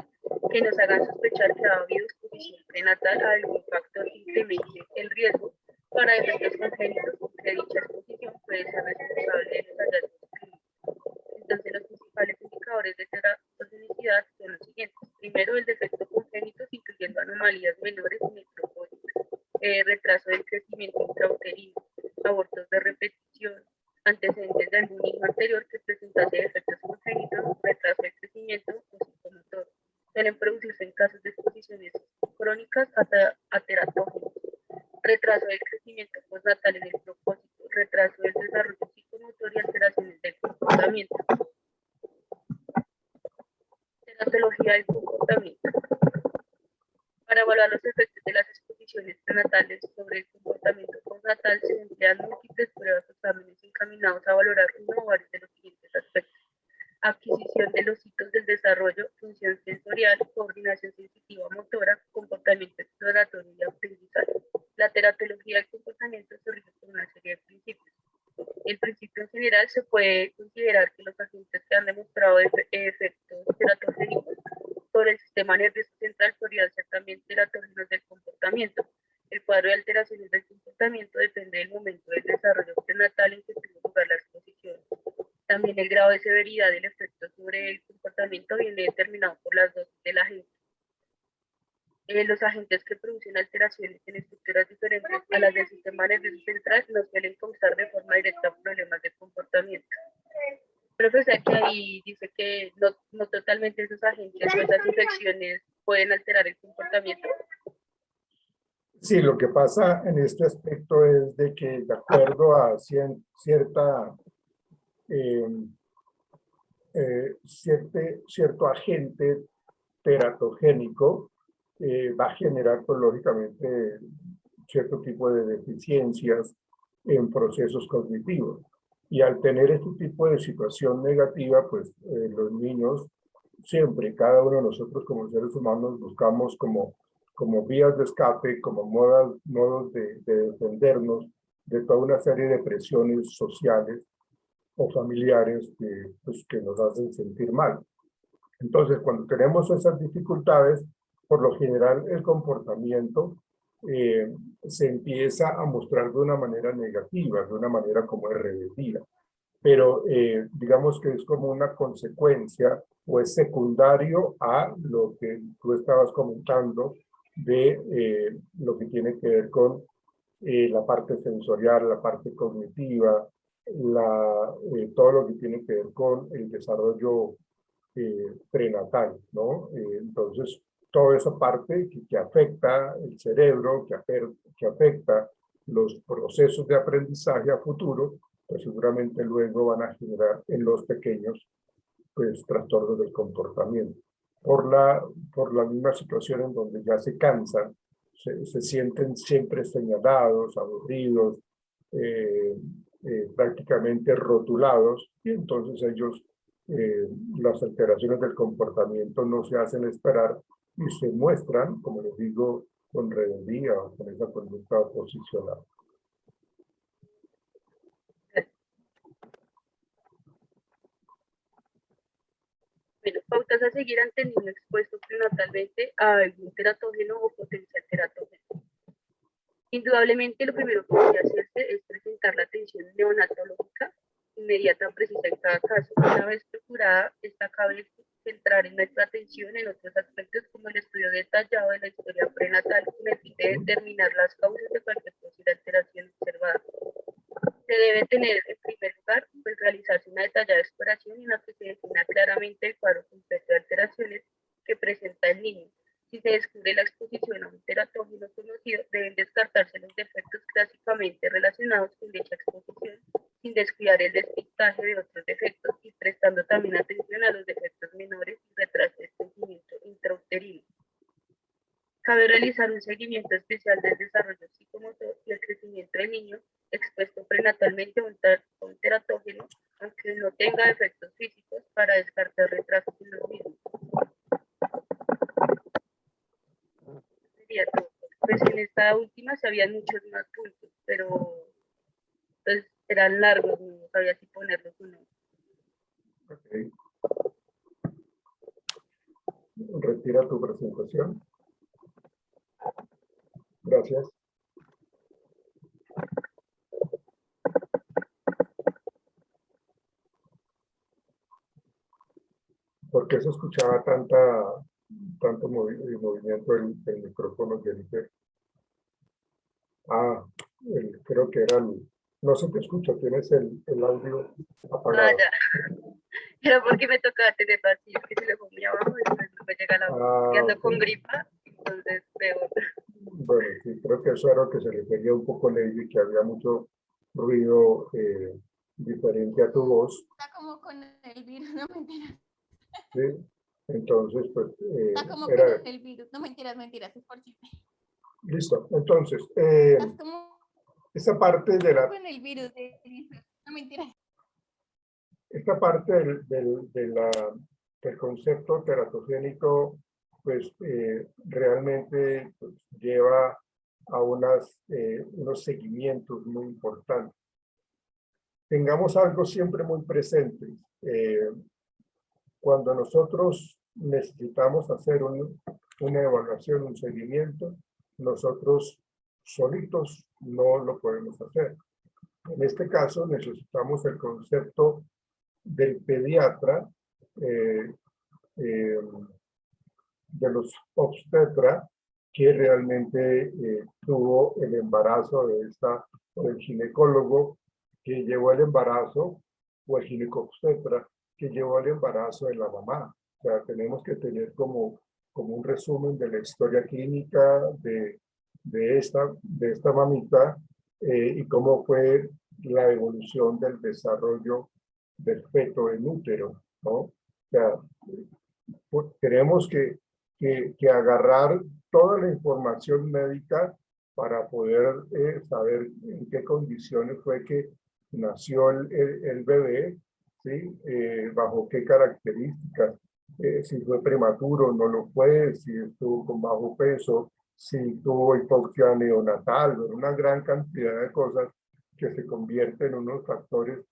que nos hagan sospechar que ha habido exposición prenatal a algún factor que incremente el riesgo para efectos congénitos o que dicha exposición puede ser responsable de los hallazgos clínicos. Entonces, los principales indicadores de teratogenicidad son los siguientes. Primero, el defecto congénito, incluyendo anomalías menores en el propósito, retraso del crecimiento intrauterino, abortos de repetición, antecedentes de algún hijo anterior que presentase defectos congénitos, retraso del crecimiento o psicomotor. Suelen producirse en casos de exposiciones crónicas a teratógenos. Retraso del crecimiento postnatal en el propósito, retraso del desarrollo psicomotor y alteraciones del comportamiento. Teratología del comportamiento. Para evaluar los efectos de las exposiciones prenatales sobre el comportamiento postnatal se emplean múltiples pruebas o exámenes encaminados a valorar uno o varios de los siguientes aspectos: adquisición de los hitos del desarrollo, función sensorial, coordinación sensitiva motora, comportamiento exploratorio y aprendizaje. La teratología del comportamiento se rige por una serie de principios. El principio en general se puede considerar que los agentes que han demostrado efectos teratogénicos sobre el sistema nervioso central podrían ser también teratógenos del comportamiento. El cuadro de alteraciones del comportamiento depende del momento del desarrollo prenatal en que tuvo lugar la exposición. También el grado de severidad del efecto sobre el comportamiento viene determinado por las dosis del agente. Los agentes que producen alteraciones en estructuras diferentes a las del sistema nervioso central no suelen causar de forma directa problemas de comportamiento. Profesor, que ahí dice que no totalmente esos agentes o esas infecciones pueden alterar el comportamiento. Sí, lo que pasa en este aspecto es de que de acuerdo a cierto agente teratogénico, va a generar, pues, lógicamente, cierto tipo de deficiencias en procesos cognitivos. Y al tener este tipo de situación negativa, pues los niños, siempre, cada uno de nosotros como seres humanos, buscamos como vías de escape, como modos de defendernos de toda una serie de presiones sociales o familiares que nos hacen sentir mal. Entonces, cuando tenemos esas dificultades, por lo general el comportamiento se empieza a mostrar de una manera negativa, de una manera como de rebeldía. Pero digamos que es como una consecuencia o es secundario a lo que tú estabas comentando de lo que tiene que ver con la parte sensorial, la parte cognitiva, todo lo que tiene que ver con el desarrollo prenatal, ¿no? Entonces, toda esa parte que afecta el cerebro, que afecta los procesos de aprendizaje a futuro, pues seguramente luego van a generar en los pequeños, pues, trastornos del comportamiento. Por la misma situación en donde ya se cansan, se sienten siempre señalados, aburridos, prácticamente rotulados, y entonces ellos, las alteraciones del comportamiento no se hacen esperar y se muestran, como les digo, con rebeldía o con esa conducta oposicional. Bueno, pautas a seguir ante el niño expuesto prenatalmente a algún teratógeno o potencial teratógeno. Indudablemente, lo primero que debe hacerse es presentar la atención neonatológica inmediata, precisa en cada caso. Una vez procurada, esta cabe centrar en nuestra atención en otros aspectos como el estudio detallado de la historia prenatal con el fin de determinar las causas de cualquier posible alteración observada. Se debe tener, en primer lugar, pues realizarse una detallada exploración en la que se defina claramente el cuadro completo de alteraciones que presenta el niño. Si se descubre la exposición a un teratógeno conocido, deben descartarse los defectos clásicamente relacionados con dicha exposición, sin descuidar el despistaje de otros defectos y prestando también atención a los defectos menores y retraso de crecimiento intrauterino. Cabe realizar un seguimiento especial del desarrollo psicomotor y el crecimiento del niño expuesto prenatalmente a un teratógeno, aunque no tenga defectos físicos, para descartar retrasos en los mismos. Sería todo. Pues en esta última se habían muchos más puntos, pero pues eran largos, no sabía si ponerlos o no. Okay. Retira tu presentación. Gracias. ¿Por qué se escuchaba tanto movimiento del micrófono, Jennifer? Creo que era no se te escucha, tienes el audio apagado. Ya. Era porque me tocaba tener así, que se le fue muy abajo y después no me llega la voz. Que ando con gripa, entonces peor. Bueno, sí, creo que eso era lo que se refería un poco, Lady, que había mucho ruido diferente a tu voz. Está como con el virus, no mentiras. ¿Sí? Entonces, pues... Está como con el virus, no mentiras, es por chiste. Listo, entonces, Estás como esa parte de la... con el virus, no mentiras. Esta parte del concepto teratogénico, pues realmente pues, lleva a unos seguimientos muy importantes. Tengamos algo siempre muy presente. Cuando nosotros necesitamos hacer una evaluación, un seguimiento, nosotros solitos no lo podemos hacer. En este caso necesitamos el concepto del pediatra, de los obstetra, que realmente tuvo el embarazo o el ginecólogo que llevó el embarazo, o el ginecobstetra que llevó el embarazo de la mamá. O sea, tenemos que tener como un resumen de la historia clínica de esta mamita y cómo fue la evolución del desarrollo del feto en útero, ¿no? O sea, pues, tenemos que agarrar toda la información médica para poder saber en qué condiciones fue que nació el bebé, ¿sí? Bajo qué características, si fue prematuro, no lo fue, si estuvo con bajo peso, si tuvo hipoxia neonatal, una gran cantidad de cosas que se convierten en unos factores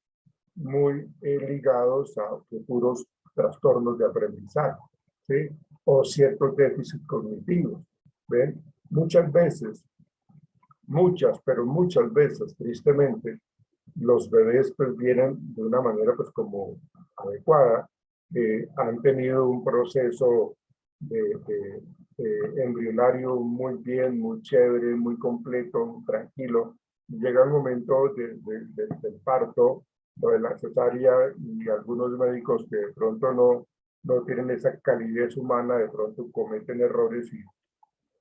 muy ligados a futuros trastornos de aprendizaje, ¿sí? O ciertos déficits cognitivos. ¿Ven? Muchas veces, pero muchas veces, tristemente, los bebés pues vienen de una manera pues como adecuada, han tenido un proceso embrionario muy bien, muy chévere, muy completo, tranquilo. Llega el momento del parto o de la cesárea y algunos médicos que de pronto no tienen esa calidez humana, de pronto cometen errores y,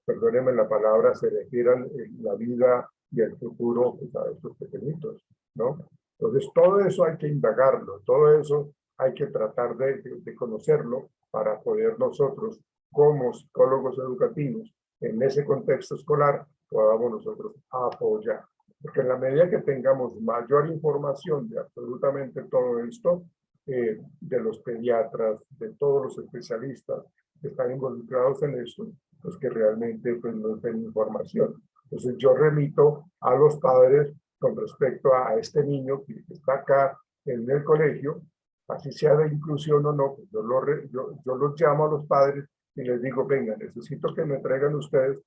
perdónenme la palabra, se le tiran la vida y el futuro pues, a estos pequeñitos, ¿no? Entonces todo eso hay que indagarlo, todo eso hay que tratar de conocerlo para poder nosotros, como psicólogos educativos, en ese contexto escolar, podamos nosotros apoyar. Porque en la medida que tengamos mayor información de absolutamente todo esto, de los pediatras, de todos los especialistas que están involucrados en esto, pues que realmente pues, nos den información. Entonces yo remito a los padres con respecto a este niño que está acá en el colegio, así sea de inclusión o no, pues yo los llamo a los padres y les digo, venga, necesito que me traigan ustedes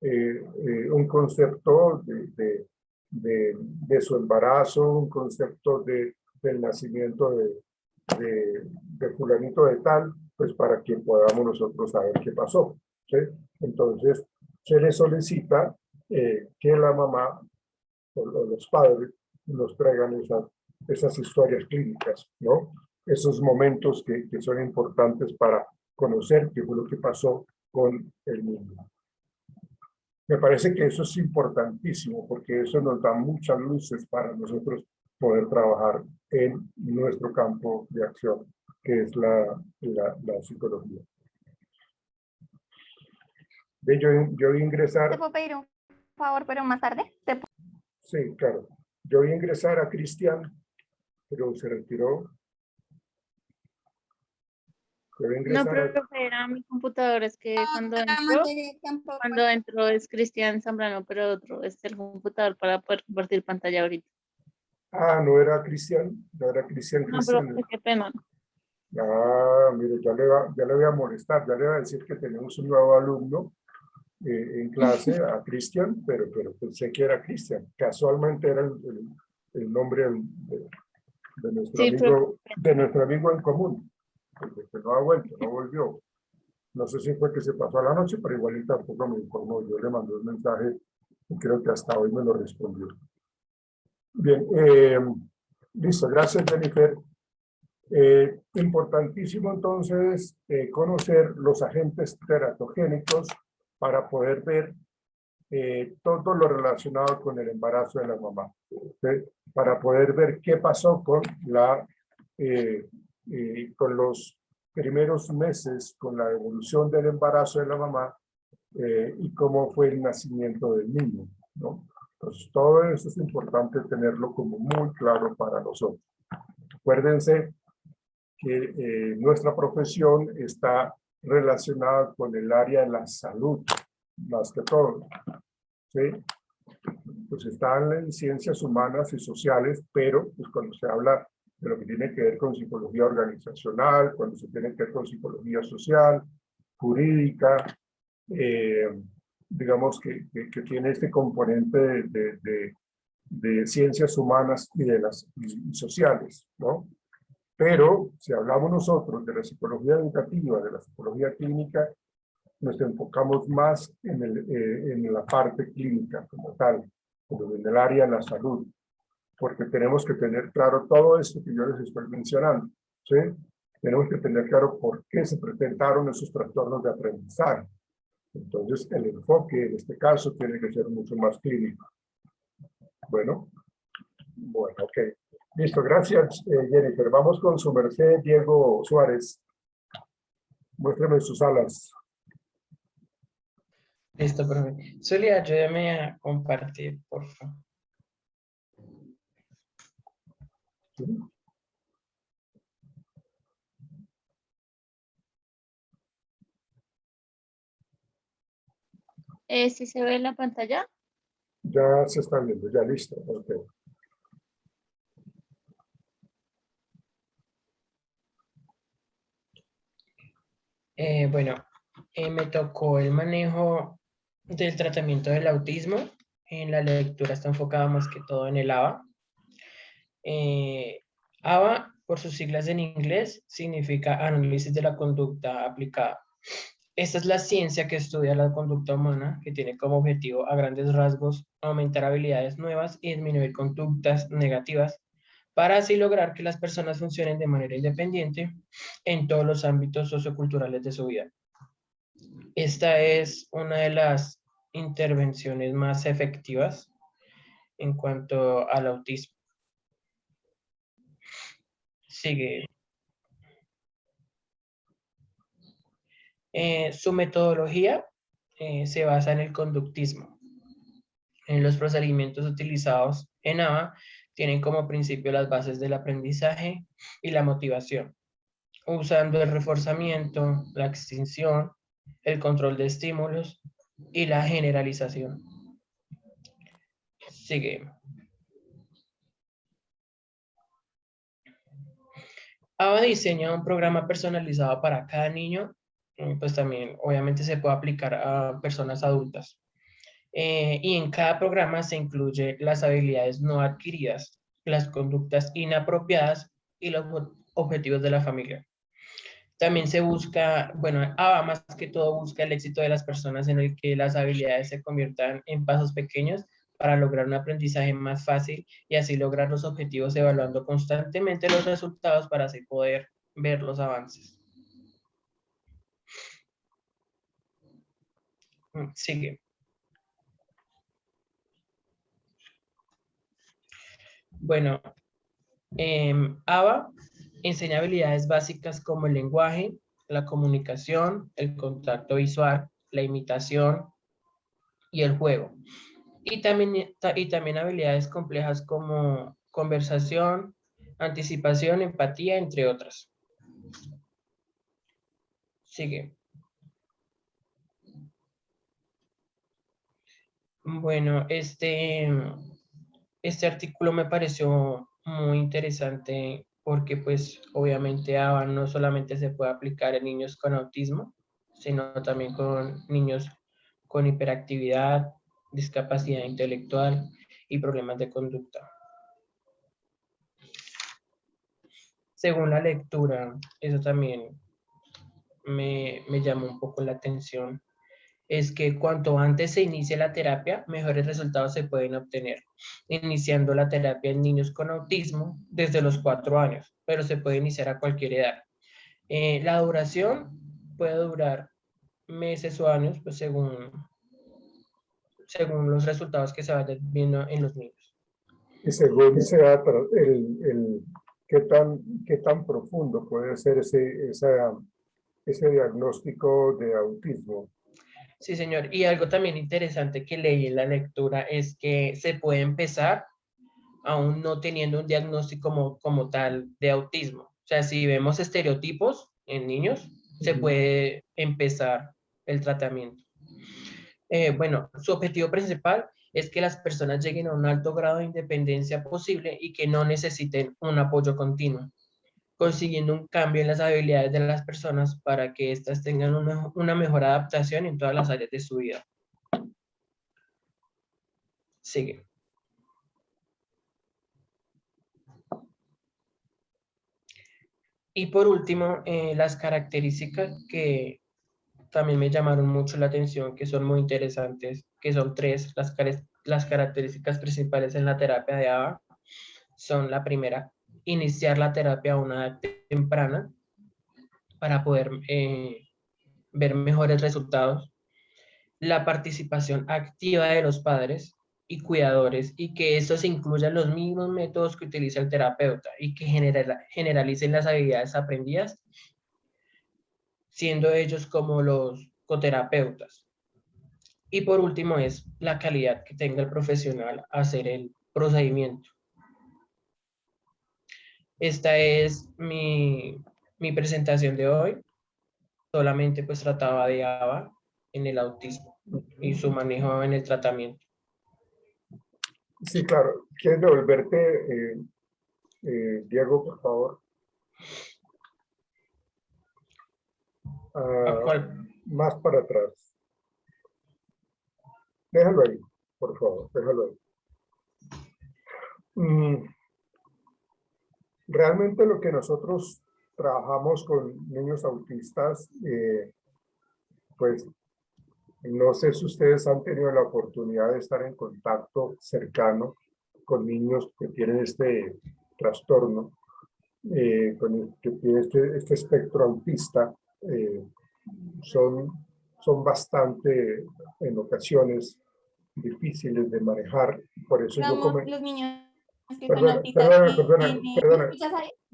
un concepto de su embarazo, un concepto del nacimiento de fulanito de tal, pues para que podamos nosotros saber qué pasó, ¿sí? Entonces, se le solicita que la mamá o los padres nos traigan esas historias clínicas, ¿no? Esos momentos que son importantes para conocer qué fue lo que pasó con el niño. Me parece que eso es importantísimo porque eso nos da muchas luces para nosotros poder trabajar en nuestro campo de acción, que es la psicología. Yo voy a ingresar... ¿Te puedo pedir un favor, pero más tarde? Sí, claro. Yo voy a ingresar a Cristian, pero se retiró. No, profe, era mi computador, es que cuando entró es Cristian Zambrano, pero otro es el computador para poder compartir pantalla ahorita. Ah, no era Cristian, no era Cristian. No, profe, qué pena. Ah, mire, ya le voy a molestar, ya le voy a decir que tenemos un nuevo alumno en clase, a Cristian, pero pensé que era Cristian. Casualmente era el nombre de nuestro, Sí, amigo, de nuestro amigo en común. Que no ha vuelto, no volvió. No sé si fue que se pasó a la noche, pero igual él tampoco me informó. Yo le mandé un mensaje y creo que hasta hoy me lo respondió. Bien, listo, gracias Jennifer. Importantísimo entonces conocer los agentes teratogénicos para poder ver todo lo relacionado con el embarazo de la mamá. ¿Sí? Para poder ver qué pasó con con los primeros meses, con la evolución del embarazo de la mamá y cómo fue el nacimiento del niño, ¿no? Entonces, todo eso es importante tenerlo como muy claro para nosotros. Acuérdense que nuestra profesión está relacionada con el área de la salud, más que todo, ¿sí? Pues están en ciencias humanas y sociales, pero pues cuando se habla de lo que tiene que ver con psicología organizacional, cuando se tiene que ver con psicología social, jurídica, digamos que tiene este componente de ciencias humanas y de las y sociales, ¿no? Pero si hablamos nosotros de la psicología educativa, de la psicología clínica, nos enfocamos más en la parte clínica como tal, como en el área de la salud, porque tenemos que tener claro todo esto que yo les estoy mencionando, ¿sí? Tenemos que tener claro por qué se presentaron esos trastornos de aprendizaje. Entonces, el enfoque en este caso tiene que ser mucho más clínico. Bueno, ok. Listo, gracias Jennifer. Vamos con su merced Diego Suárez. Muéstrame sus alas. Listo, profe. Soli, ayúdame a compartir, por favor. ¿Sí se ve en la pantalla? Ya se está viendo, ya listo. Okay. Bueno, me tocó el manejo del tratamiento del autismo. En la lectura está enfocada más que todo en el ABA. ABA, por sus siglas en inglés, significa Análisis de la Conducta Aplicada. Esta es la ciencia que estudia la conducta humana, que tiene como objetivo a grandes rasgos aumentar habilidades nuevas y disminuir conductas negativas, para así lograr que las personas funcionen de manera independiente en todos los ámbitos socioculturales de su vida. Esta es una de las intervenciones más efectivas en cuanto al autismo. Sigue. Su metodología se basa en el conductismo. En los procedimientos utilizados en ABA tienen como principio las bases del aprendizaje y la motivación, usando el reforzamiento, la extinción, el control de estímulos y la generalización. Sigue. ABA diseña un programa personalizado para cada niño, pues también obviamente se puede aplicar a personas adultas. Y en cada programa se incluye las habilidades no adquiridas, las conductas inapropiadas y los objetivos de la familia. También se busca, bueno, ABA más que todo busca el éxito de las personas en el que las habilidades se conviertan en pasos pequeños para lograr un aprendizaje más fácil y así lograr los objetivos evaluando constantemente los resultados para así poder ver los avances. Sigue. Bueno, ABA enseña habilidades básicas como el lenguaje, la comunicación, el contacto visual, la imitación y el juego. Y también habilidades complejas como conversación, anticipación, empatía, entre otras. Sigue. Bueno, este artículo me pareció muy interesante porque pues obviamente ABA no solamente se puede aplicar en niños con autismo, sino también con niños con hiperactividad, discapacidad intelectual y problemas de conducta. Según la lectura, eso también me llamó un poco la atención, es que cuanto antes se inicie la terapia, mejores resultados se pueden obtener, iniciando la terapia en niños con autismo desde los 4 años, pero se puede iniciar a cualquier edad. La duración puede durar meses o años, pues según los resultados que se vayan viendo en los niños. Y según sea qué tan profundo puede ser ese diagnóstico de autismo. Sí, señor. Y algo también interesante que leí en la lectura es que se puede empezar aún no teniendo un diagnóstico como tal de autismo. O sea, si vemos estereotipos en niños, se puede empezar el tratamiento. Bueno, su objetivo principal es que las personas lleguen a un alto grado de independencia posible y que no necesiten un apoyo continuo, consiguiendo un cambio en las habilidades de las personas para que éstas tengan una mejor adaptación en todas las áreas de su vida. Sigue. Y por último, las características que también me llamaron mucho la atención, que son muy interesantes, que son 3, las características principales en la terapia de ABA. Son la primera, iniciar la terapia a una edad temprana para poder ver mejores resultados. La participación activa de los padres y cuidadores y que estos incluyan los mismos métodos que utiliza el terapeuta y que generalicen las habilidades aprendidas, siendo ellos como los coterapeutas. Y por último es la calidad que tenga el profesional a hacer el procedimiento. Esta es mi presentación de hoy. Solamente pues trataba de ABA en el autismo y su manejo en el tratamiento. Sí, claro. ¿Quieres devolverte, Diego, por favor? Más para atrás. Déjalo ahí, por favor, déjalo ahí. Realmente lo que nosotros trabajamos con niños autistas, pues no sé si ustedes han tenido la oportunidad de estar en contacto cercano con niños que tienen este trastorno, que tienen este espectro autista. Son bastante, en ocasiones, difíciles de manejar. Por eso Los niños que son autistas. Perdona.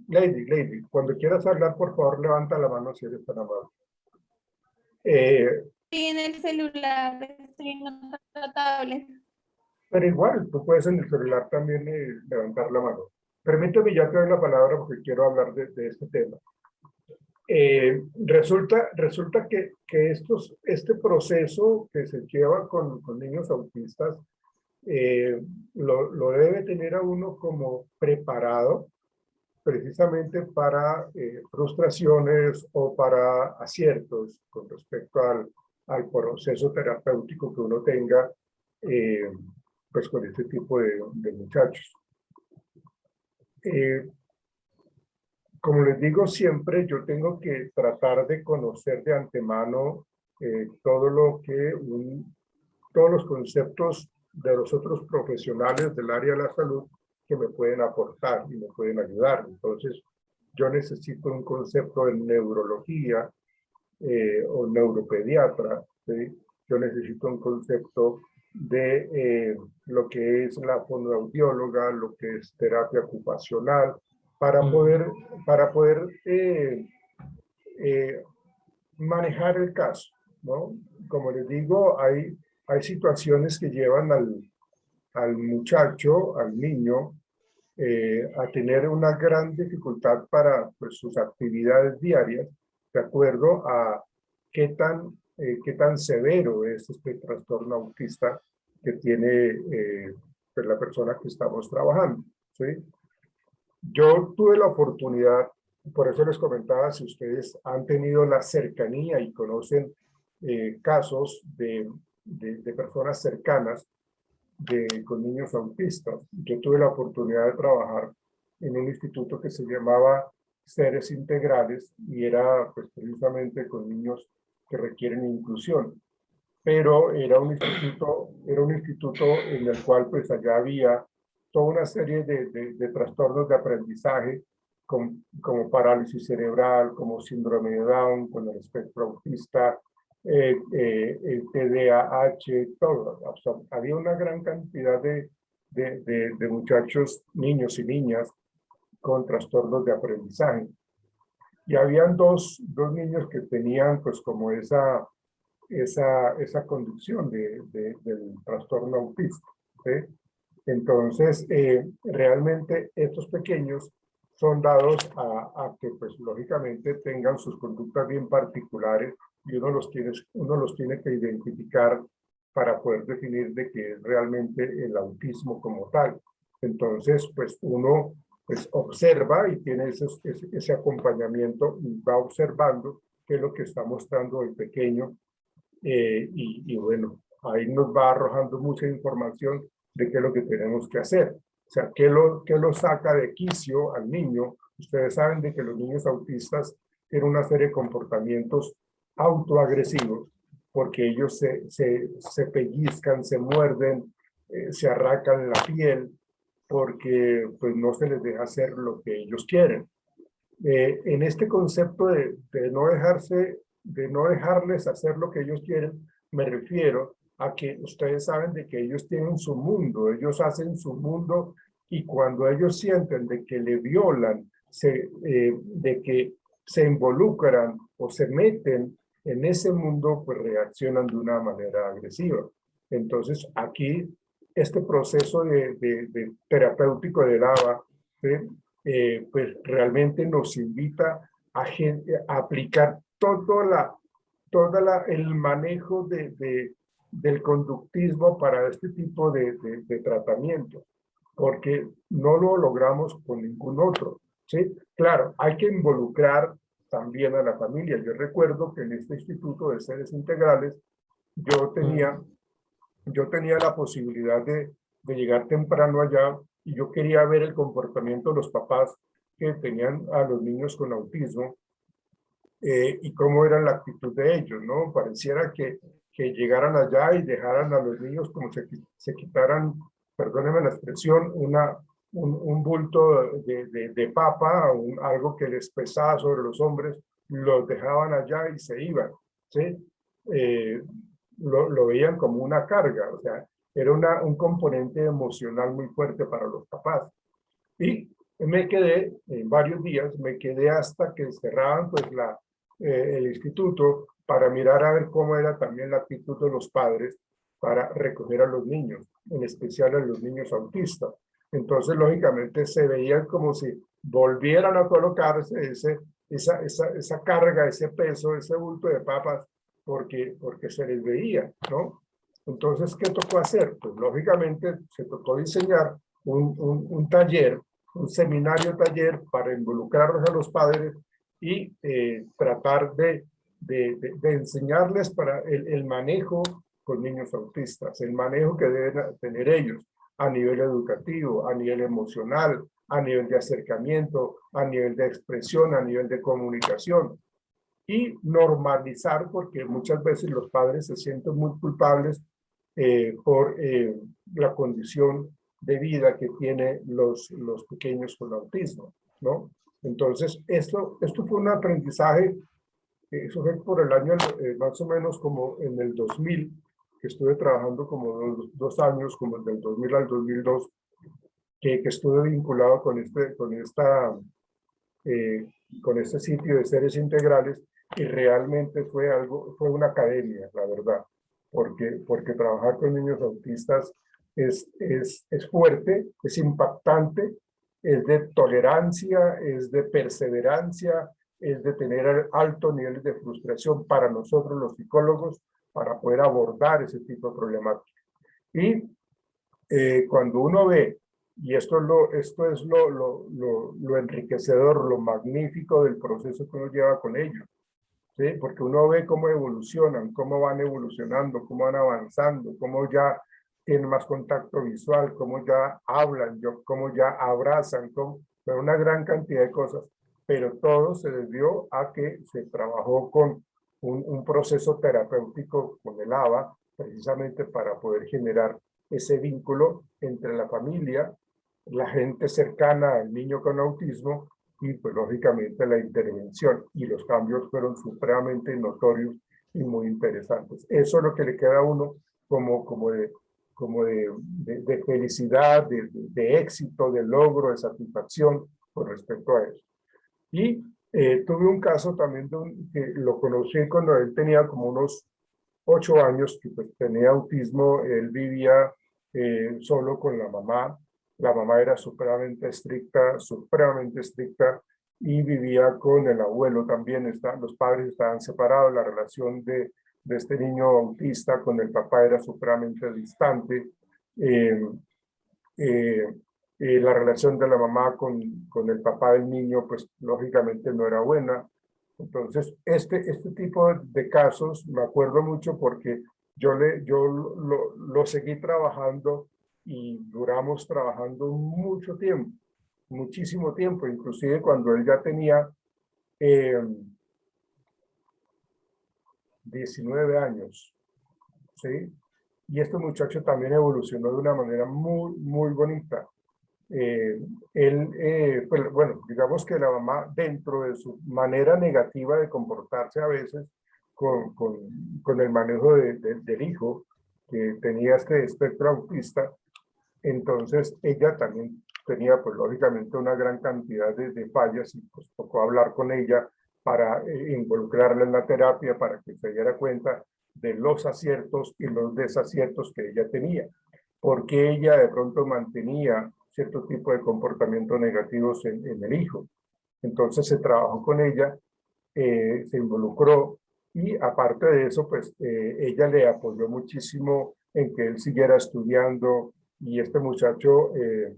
Lady, cuando quieras hablar, por favor, levanta la mano si eres tan amable. Estoy en el celular, estoy en otra tablet. Pero igual, tú puedes en el celular también levantar la mano. Permíteme, ya te doy la palabra porque quiero hablar de este tema. Resulta que este proceso que se lleva con niños autistas lo debe tener a uno como preparado precisamente para frustraciones o para aciertos con respecto al proceso terapéutico que uno tenga pues con este tipo de muchachos. Como les digo siempre, yo tengo que tratar de conocer de antemano todos los conceptos de los otros profesionales del área de la salud que me pueden aportar y me pueden ayudar. Entonces, yo necesito un concepto de neurología o neuropediatra, ¿sí? Yo necesito un concepto de lo que es la fonoaudióloga, lo que es terapia ocupacional, para poder manejar el caso, ¿no? Como les digo, hay situaciones que llevan al muchacho, al niño, a tener una gran dificultad para pues, sus actividades diarias, de acuerdo a qué tan severo es este trastorno autista que tiene pues, la persona que estamos trabajando, ¿sí? Yo tuve la oportunidad, por eso les comentaba, si ustedes han tenido la cercanía y conocen casos de personas cercanas con niños autistas. Yo tuve la oportunidad de trabajar en un instituto que se llamaba Seres Integrales y era pues, precisamente con niños que requieren inclusión. Pero era un instituto en el cual pues allá había toda una serie de trastornos de aprendizaje como parálisis cerebral, como síndrome de Down, con el espectro autista, el TDAH, todo. O sea, había una gran cantidad de muchachos, niños y niñas con trastornos de aprendizaje. Y habían dos niños que tenían pues como esa conducción del trastorno autista, ¿sí? Entonces, realmente estos pequeños son dados a que, pues, lógicamente tengan sus conductas bien particulares y uno los tiene que identificar para poder definir de qué es realmente el autismo como tal. Entonces, pues, uno pues, observa y tiene ese acompañamiento y va observando qué es lo que está mostrando el pequeño y bueno, ahí nos va arrojando mucha información de qué es lo que tenemos que hacer. O sea, qué lo saca de quicio al niño. Ustedes saben de que los niños autistas tienen una serie de comportamientos autoagresivos porque ellos se pellizcan, se muerden, se arrancan la piel porque pues no se les deja hacer lo que ellos quieren. En este concepto de no dejarles hacer lo que ellos quieren, me refiero a que ustedes saben de que ellos tienen su mundo, ellos hacen su mundo y cuando ellos sienten de que le violan, de que se involucran o se meten en ese mundo, pues reaccionan de una manera agresiva. Entonces aquí este proceso de terapéutico del ABA, ¿sí? Pues realmente nos invita a aplicar todo el manejo del conductismo para este tipo de tratamiento, porque no lo logramos con ningún otro, ¿sí? Claro, hay que involucrar también a la familia. Yo recuerdo que en este Instituto de Seres Integrales yo tenía la posibilidad de llegar temprano allá y yo quería ver el comportamiento de los papás que tenían a los niños con autismo y cómo era la actitud de ellos, ¿no? Pareciera que llegaran allá y dejaran a los niños como se quitaran, perdónenme la expresión, un bulto de papa, algo que les pesaba sobre los hombres, los dejaban allá y se iban, ¿sí? Lo veían como una carga, o sea, era un componente emocional muy fuerte para los papás. Y me quedé, varios días, me quedé hasta que cerraban pues el instituto para mirar a ver cómo era también la actitud de los padres para recoger a los niños, en especial a los niños autistas. Entonces, lógicamente, se veían como si volvieran a colocarse esa carga, ese peso, ese bulto de papas, porque se les veía, ¿no? Entonces, ¿qué tocó hacer? Pues, lógicamente, se tocó diseñar un taller, un seminario-taller para involucrarlos a los padres y tratar de enseñarles para el manejo con niños autistas, el manejo que deben tener ellos a nivel educativo, a nivel emocional, a nivel de acercamiento, a nivel de expresión, a nivel de comunicación y normalizar porque muchas veces los padres se sienten muy culpables por la condición de vida que tienen los pequeños con autismo, ¿no? Entonces, esto fue un aprendizaje, eso fue por el año más o menos como en el 2000, que estuve trabajando como dos años, como del 2000 al 2002, que estuve vinculado con este sitio de seres integrales, y realmente fue una academia, la verdad, porque trabajar con niños autistas es fuerte, es impactante, es de tolerancia, es de perseverancia, es de tener altos niveles de frustración para nosotros los psicólogos para poder abordar ese tipo de problemática. Y cuando uno ve, y esto es lo enriquecedor, lo magnífico del proceso que uno lleva con ellos, ¿sí? Porque uno ve cómo evolucionan, cómo van evolucionando, cómo van avanzando, cómo ya tienen más contacto visual, cómo ya hablan, cómo ya abrazan, una gran cantidad de cosas, pero todo se debió a que se trabajó con un proceso terapéutico con el ABA, precisamente para poder generar ese vínculo entre la familia, la gente cercana al niño con autismo y pues lógicamente la intervención, y los cambios fueron supremamente notorios y muy interesantes. Eso es lo que le queda a uno como de felicidad, de éxito, de logro, de satisfacción con respecto a eso. Y tuve un caso también que lo conocí cuando él tenía como unos 8 años, que pues tenía autismo. Él vivía solo con la mamá. La mamá era supremamente estricta, y vivía con el abuelo también. Los padres estaban separados. La relación de este niño autista con el papá era supremamente distante. La relación de la mamá con el papá del niño, pues lógicamente no era buena. Entonces, este tipo de casos me acuerdo mucho porque yo lo seguí trabajando, y duramos trabajando mucho tiempo, muchísimo tiempo, inclusive cuando él ya tenía 19 años, ¿sí? Y este muchacho también evolucionó de una manera muy, muy bonita. Pues, bueno, digamos que la mamá, dentro de su manera negativa de comportarse a veces con el manejo del hijo, que tenía este espectro autista, entonces ella también tenía pues lógicamente una gran cantidad de fallas, y pues tocó hablar con ella para involucrarla en la terapia para que se diera cuenta de los aciertos y los desaciertos que ella tenía, porque ella de pronto mantenía cierto tipo de comportamientos negativos en el hijo. Entonces se trabajó con ella, se involucró, y aparte de eso, pues ella le apoyó muchísimo en que él siguiera estudiando, y este muchacho él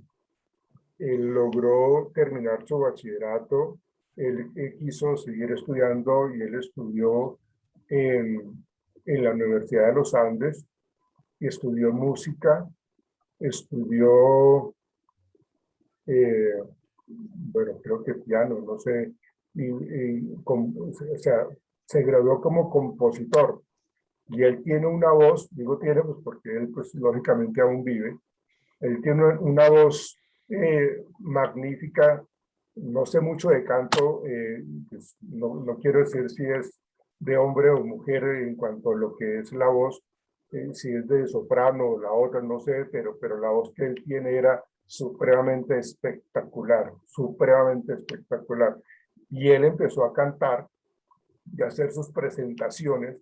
logró terminar su bachillerato. Él quiso seguir estudiando, y él estudió en la Universidad de los Andes, y estudió música, estudió bueno, creo que piano, no sé, o sea, se graduó como compositor, y él tiene una voz, digo tiene pues porque él pues lógicamente aún vive, él tiene una voz magnífica. No sé mucho de canto, pues no quiero decir si es de hombre o mujer en cuanto a lo que es la voz, si es de soprano o la otra, no sé, pero la voz que él tiene era supremamente espectacular, supremamente espectacular. Y él empezó a cantar y a hacer sus presentaciones,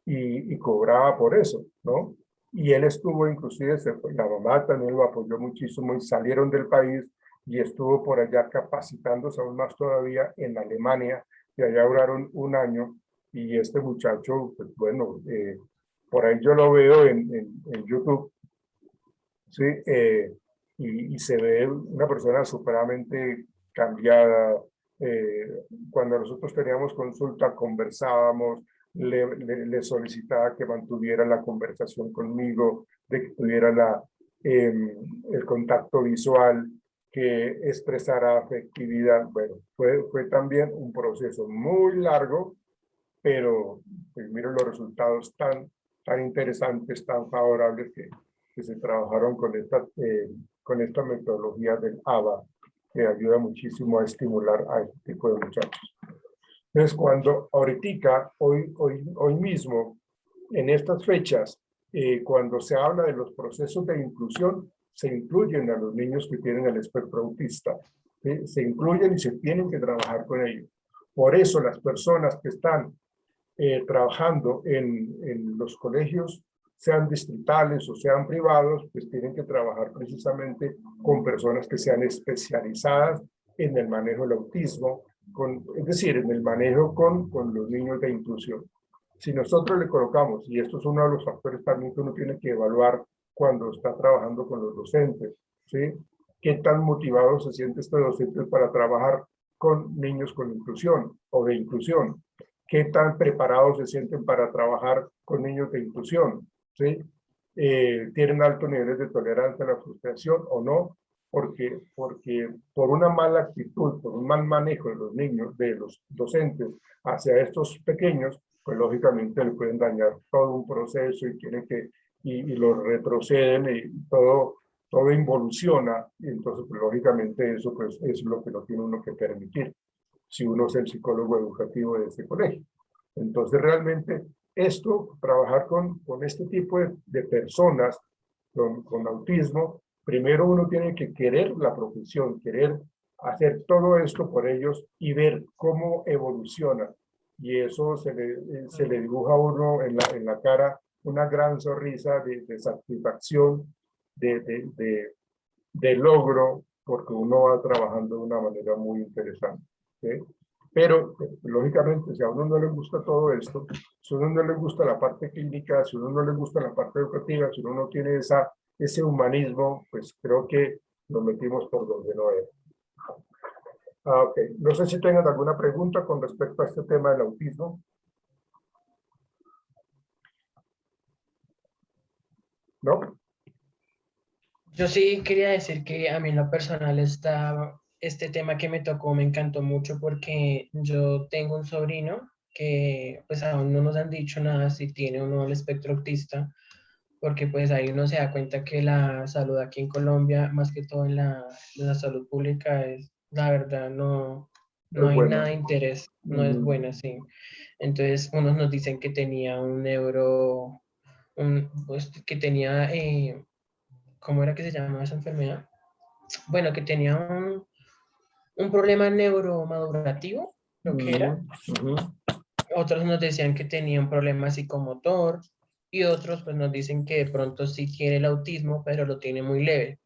y cobraba por eso, ¿no? Y él estuvo, inclusive, la mamá también lo apoyó muchísimo, y salieron del país, y estuvo por allá capacitándose aún más todavía en Alemania, y allá duraron 1 año. Y este muchacho, pues bueno, por ahí yo lo veo en YouTube, ¿sí? Y se ve una persona supremamente cambiada. Cuando nosotros teníamos consulta, conversábamos, le solicitaba que mantuviera la conversación conmigo, de que tuviera el contacto visual, que expresara afectividad. Bueno, fue también un proceso muy largo, pero pues miren los resultados tan tan interesantes, tan favorables que se trabajaron con esta metodología del ABA, que ayuda muchísimo a estimular a este tipo de muchachos. Entonces, cuando ahorita, hoy mismo, en estas fechas, cuando se habla de los procesos de inclusión, se incluyen a los niños que tienen el espectro autista. ¿Sí? Se incluyen y se tienen que trabajar con ellos. Por eso las personas que están trabajando en los colegios, sean distritales o sean privados, pues tienen que trabajar precisamente con personas que sean especializadas en el manejo del autismo, es decir, en el manejo con los niños de inclusión. Si nosotros le colocamos, y esto es uno de los factores también que uno tiene que evaluar cuando está trabajando con los docentes, ¿sí? ¿Qué tan motivados se sienten estos docentes para trabajar con niños con inclusión o de inclusión? ¿Qué tan preparados se sienten para trabajar con niños de inclusión? ¿Sí? ¿Tienen altos niveles de tolerancia a la frustración o no? Porque por una mala actitud, por un mal manejo de los niños, de los docentes hacia estos pequeños, pues lógicamente le pueden dañar todo un proceso y lo retroceden y todo involuciona, y entonces pues, lógicamente eso pues, es lo que no tiene uno que permitir si uno es el psicólogo educativo de este colegio. Entonces realmente trabajar con este tipo de personas con autismo, primero uno tiene que querer la profesión, querer hacer todo esto por ellos y ver cómo evoluciona. Y eso se le dibuja a uno en la cara una gran sonrisa de satisfacción, de logro, porque uno va trabajando de una manera muy interesante. ¿Sí? Pero, lógicamente, si a uno no le gusta todo esto, si a uno no le gusta la parte clínica, si a uno no le gusta la parte educativa, si uno no tiene ese humanismo, pues creo que lo metimos por donde no era. Ok, no sé si tengan alguna pregunta con respecto a este tema del autismo. ¿No? Yo sí quería decir que a mí en lo personal este tema que me tocó me encantó mucho porque yo tengo un sobrino que pues aún no nos han dicho nada si tiene o no el espectro autista, porque pues ahí uno se da cuenta que la salud aquí en Colombia, más que todo en la salud pública, la verdad no hay nada de interés, no es buena, sí. Entonces unos nos dicen que tenía que tenía, ¿cómo era que se llamaba esa enfermedad? Bueno, que tenía un problema neuromadurativo, lo que era. Otros nos decían que tenía un problema psicomotor y otros pues nos dicen que de pronto sí tiene el autismo, pero lo tiene muy leve.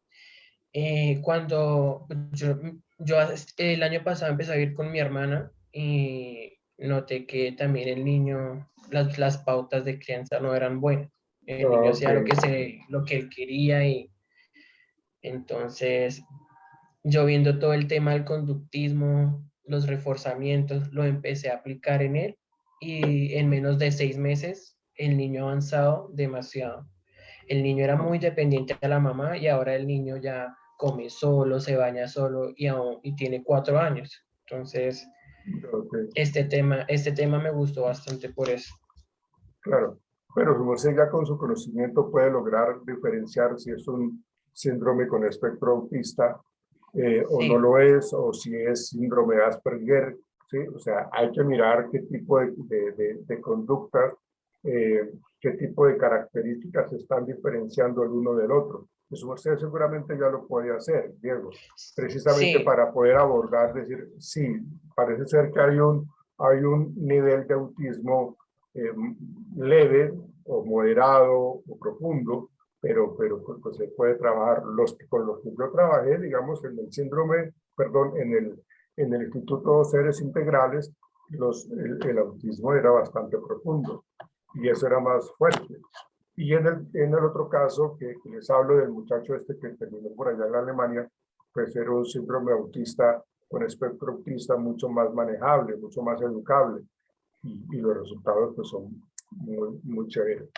Cuando yo el año pasado empecé a vivir con mi hermana y noté que también el niño, las pautas de crianza no eran buenas. El niño hacía lo que él quería y entonces yo viendo todo el tema del conductismo, los reforzamientos, lo empecé a aplicar en él y en menos de 6 meses el niño ha avanzado demasiado. El niño era muy dependiente de la mamá y ahora el niño ya come solo, se baña solo y tiene 4 años. Entonces, este tema me gustó bastante por eso. Claro, pero como usted ya con su conocimiento puede lograr diferenciar si es un síndrome con espectro autista o no lo es, o si es síndrome de Asperger, ¿sí? O sea, hay que mirar qué tipo de conductas, qué tipo de características se están diferenciando el uno del otro. Eso usted seguramente ya lo puede hacer, Diego, precisamente para poder abordar, decir, sí, parece ser que hay un nivel de autismo leve o moderado o profundo, pero pues se puede trabajar. Con los que yo trabajé, digamos, en el síndrome, perdón, en el Instituto Seres Integrales, el autismo era bastante profundo y eso era más fuerte. Y en el otro caso, que les hablo del muchacho este que terminó por allá en Alemania, pues era un síndrome autista con espectro autista mucho más manejable, mucho más educable. Y los resultados pues son muy, muy chéveres.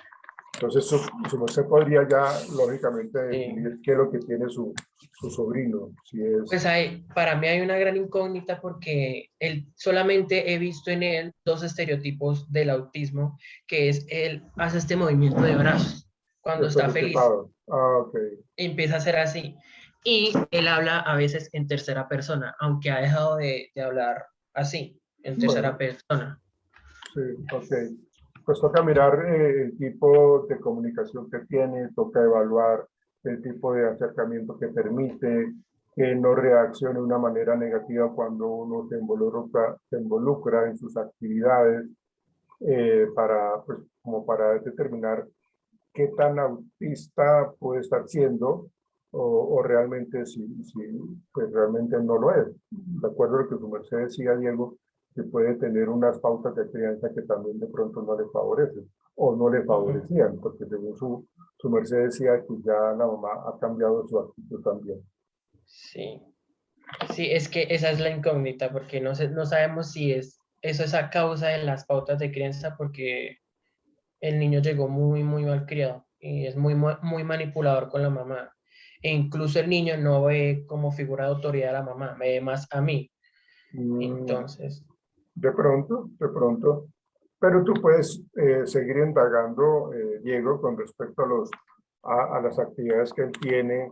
Entonces, su merced podría ya, lógicamente, definir qué es lo que tiene su sobrino. Si es... Pues para mí hay una gran incógnita porque solamente he visto en él dos estereotipos del autismo, que es él hace este movimiento de brazos cuando está feliz. Empieza a hacer así. Y él habla a veces en tercera persona, aunque ha dejado de hablar así, en tercera persona. Sí, ok. Pues toca mirar el tipo de comunicación que tiene, toca evaluar el tipo de acercamiento que permite, que no reaccione de una manera negativa cuando uno se involucra en sus actividades, pues, como para determinar qué tan autista puede estar siendo o realmente pues realmente no lo es. De acuerdo a lo que su merced decía, Diego, que puede tener unas pautas de crianza que también de pronto no le favorecen o no le favorecían, porque según su merced decía que ya la mamá ha cambiado su actitud también. Sí, sí, es que esa es la incógnita, porque no sabemos si eso es a causa de las pautas de crianza, porque el niño llegó muy mal criado y es muy manipulador con la mamá. E incluso el niño no ve como figura de autoridad a la mamá, me ve más a mí. Entonces... De pronto. Pero tú puedes seguir indagando, Diego, con respecto a las actividades que él tiene,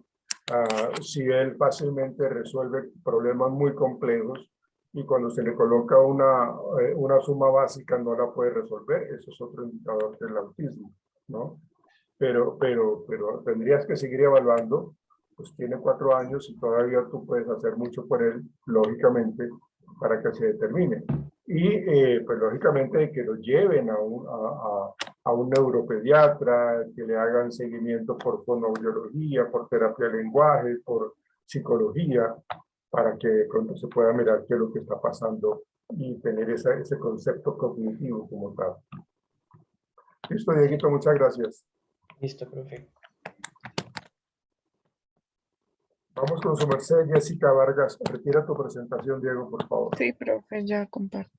si él fácilmente resuelve problemas muy complejos y cuando se le coloca una suma básica no la puede resolver. Eso es otro indicador del autismo, ¿no? Pero tendrías que seguir evaluando. Pues tiene 4 años y todavía tú puedes hacer mucho por él, lógicamente, para que se determine. Y pues lógicamente que lo lleven a un neuropediatra, que le hagan seguimiento por fonoaudiología, por terapia de lenguaje, por psicología, para que de pronto se pueda mirar qué es lo que está pasando y tener ese concepto cognitivo como tal. Listo, Dieguito, muchas gracias. Listo, profe. Vamos con su merced, Jessica Vargas. Retira tu presentación, Diego, por favor. Sí, profe, ya comparto.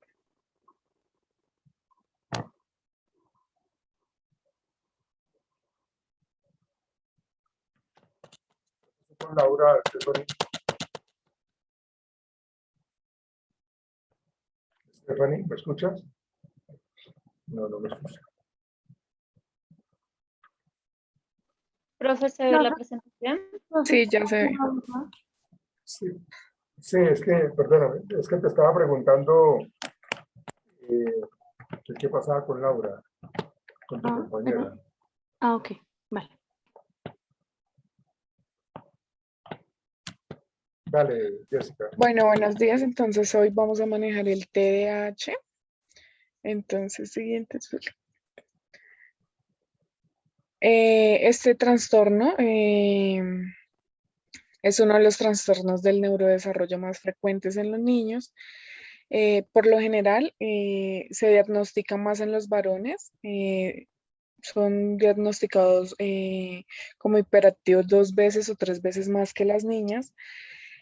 Con Laura, Stephanie, ¿me escuchas? No me escucha. Profe, ¿se ve la presentación? Sí, ya se ve. Sí, es que, perdóname, es que te estaba preguntando qué pasaba con Laura, con tu compañera. Ok, vale. Dale, Jessica. Bueno, buenos días. Entonces hoy vamos a manejar el TDAH. Entonces, siguiente. Este trastorno es uno de los trastornos del neurodesarrollo más frecuentes en los niños. Por lo general, se diagnostica más en los varones. Son diagnosticados como hiperactivos 2 veces o 3 veces más que las niñas.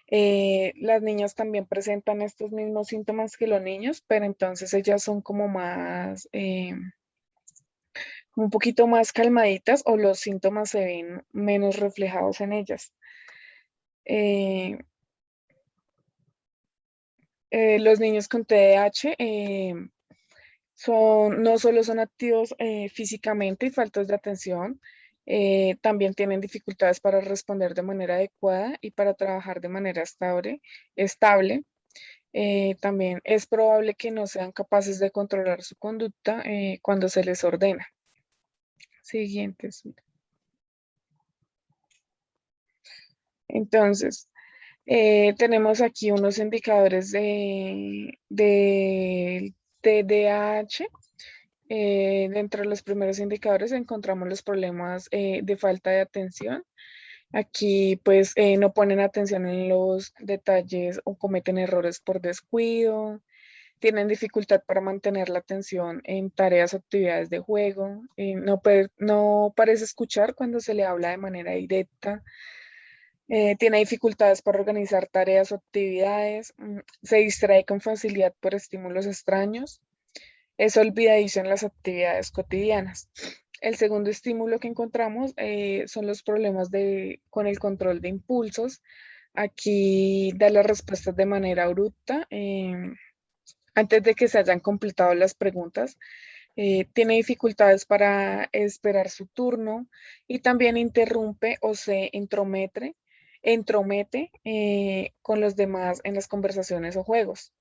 Las niñas también presentan estos mismos síntomas que los niños, pero entonces ellas son como más, un poquito más calmaditas o los síntomas se ven menos reflejados en ellas. Los niños con TDAH no solo son activos físicamente y faltos de atención, también tienen dificultades para responder de manera adecuada y para trabajar de manera estable. También es probable que no sean capaces de controlar su conducta cuando se les ordena. Siguientes. Entonces, tenemos aquí unos indicadores del TDAH. Dentro de los primeros indicadores encontramos los problemas de falta de atención. Aquí pues no ponen atención en los detalles o cometen errores por descuido, tienen dificultad para mantener la atención en tareas o actividades de juego, no parece escuchar cuando se le habla de manera directa, tiene dificultades para organizar tareas o actividades, se distrae con facilidad por estímulos extraños, es olvidadizo en las actividades cotidianas. El segundo estímulo que encontramos son los problemas con el control de impulsos. Aquí da las respuestas de manera abrupta, antes de que se hayan completado las preguntas. Tiene dificultades para esperar su turno y también interrumpe o se entromete con los demás en las conversaciones o juegos.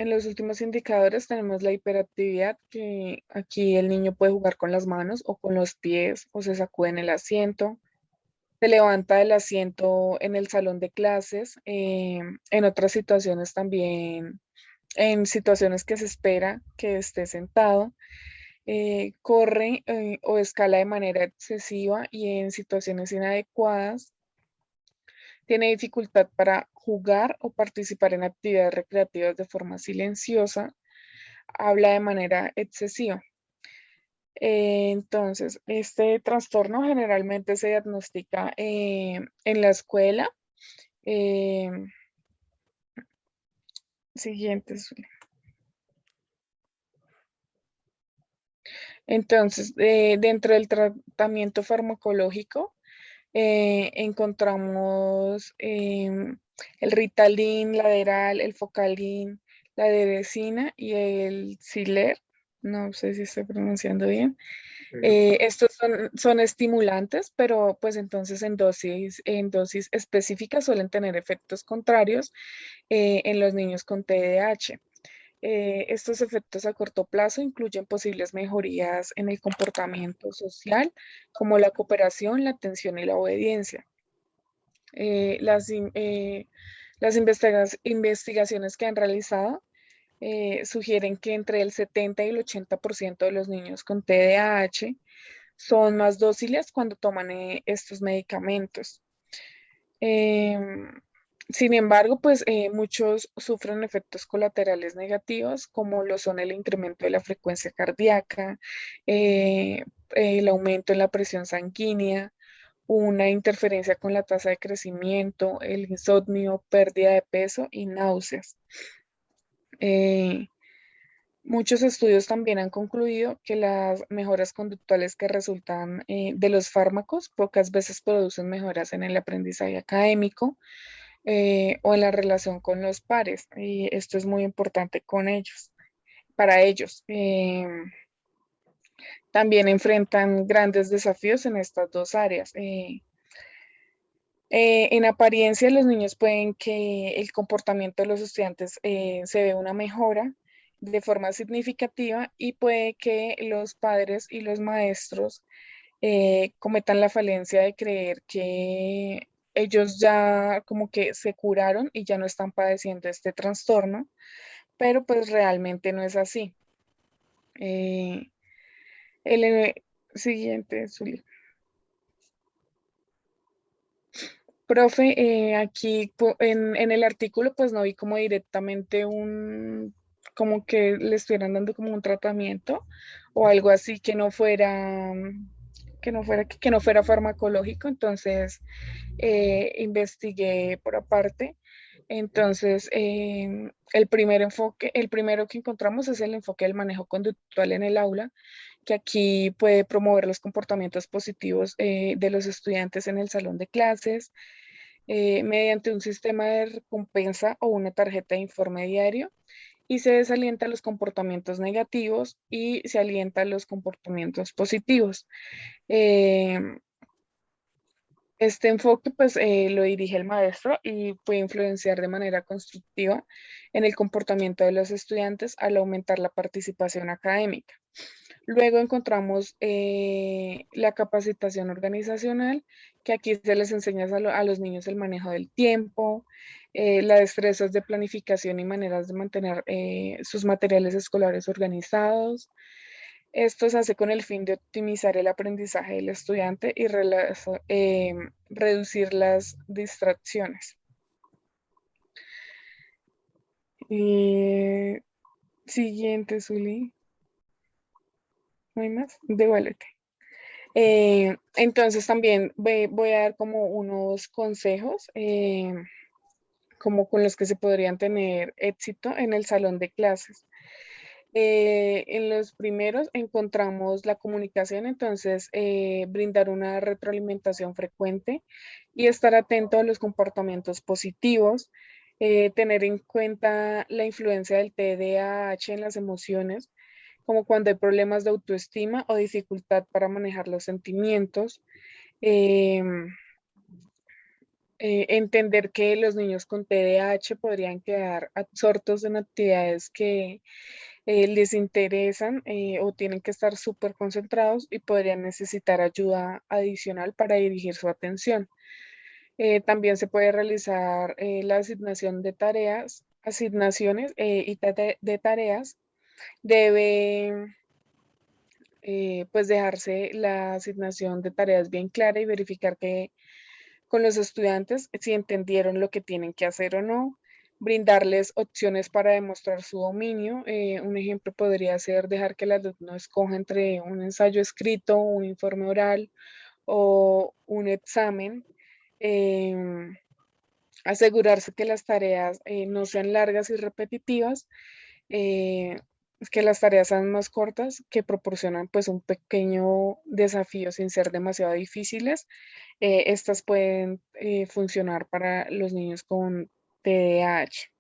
En los últimos indicadores tenemos la hiperactividad, que aquí el niño puede jugar con las manos o con los pies o se sacude en el asiento. Se levanta del asiento en el salón de clases, en otras situaciones también, en situaciones que se espera que esté sentado, corre o escala de manera excesiva y en situaciones inadecuadas. Tiene dificultad para jugar o participar en actividades recreativas de forma silenciosa. Habla de manera excesiva. Entonces, este trastorno generalmente se diagnostica en la escuela. Siguiente. Entonces, dentro del tratamiento farmacológico, encontramos el Ritalin, Laderal, el Focalin, la Derecina y el Ciler. No sé si estoy pronunciando bien. Estos son estimulantes, pero pues entonces en dosis específicas suelen tener efectos contrarios en los niños con TDAH. Estos efectos a corto plazo incluyen posibles mejorías en el comportamiento social, como la cooperación, la atención y la obediencia. Las investigaciones que han realizado sugieren que entre el 70 y el 80% de los niños con TDAH son más dóciles cuando toman estos medicamentos. Sin embargo, pues muchos sufren efectos colaterales negativos, como lo son el incremento de la frecuencia cardíaca, el aumento en la presión sanguínea, una interferencia con la tasa de crecimiento, el insomnio, pérdida de peso y náuseas. Muchos estudios también han concluido que las mejoras conductuales que resultan de los fármacos pocas veces producen mejoras en el aprendizaje académico o en la relación con los pares. Y esto es muy importante para ellos. También enfrentan grandes desafíos en estas dos áreas. En apariencia, los niños pueden que el comportamiento de los estudiantes se ve una mejora de forma significativa y puede que los padres y los maestros cometan la falencia de creer que ellos ya como que se curaron y ya no están padeciendo este trastorno, pero pues realmente no es así. El siguiente, Zuli. Profe, aquí en el artículo pues no vi como directamente como que le estuvieran dando como un tratamiento o algo así que no fuera farmacológico, entonces investigué por aparte. Entonces, el primero que encontramos es el enfoque del manejo conductual en el aula, que aquí puede promover los comportamientos positivos de los estudiantes en el salón de clases, mediante un sistema de recompensa o una tarjeta de informe diario, y se desalienta los comportamientos negativos y se alienta los comportamientos positivos. Este enfoque pues lo dirige el maestro y puede influenciar de manera constructiva en el comportamiento de los estudiantes al aumentar la participación académica. Luego encontramos la capacitación organizacional, que aquí se les enseña a los niños el manejo del tiempo, las destrezas de planificación y maneras de mantener sus materiales escolares organizados. Esto se hace con el fin de optimizar el aprendizaje del estudiante y reducir las distracciones. Siguiente, Zuli. ¿No hay más? Devuélvete. Entonces también voy a dar como unos consejos como con los que se podrían tener éxito en el salón de clases. En los primeros encontramos la comunicación, entonces brindar una retroalimentación frecuente y estar atento a los comportamientos positivos, tener en cuenta la influencia del TDAH en las emociones, como cuando hay problemas de autoestima o dificultad para manejar los sentimientos. em, Entender que los niños con TDAH podrían quedar absortos en actividades que les interesan o tienen que estar súper concentrados y podrían necesitar ayuda adicional para dirigir su atención. También se puede realizar la asignación de tareas, asignaciones de tareas. Debe pues dejarse la asignación de tareas bien clara y verificar que con los estudiantes si entendieron lo que tienen que hacer o no, brindarles opciones para demostrar su dominio. Un ejemplo podría ser dejar que el alumno escoja entre un ensayo escrito, un informe oral o un examen. Asegurarse que las tareas no sean largas y repetitivas, eh, que las tareas sean más cortas, que proporcionan pues un pequeño desafío sin ser demasiado difíciles. Estas pueden funcionar para los niños con TDAH.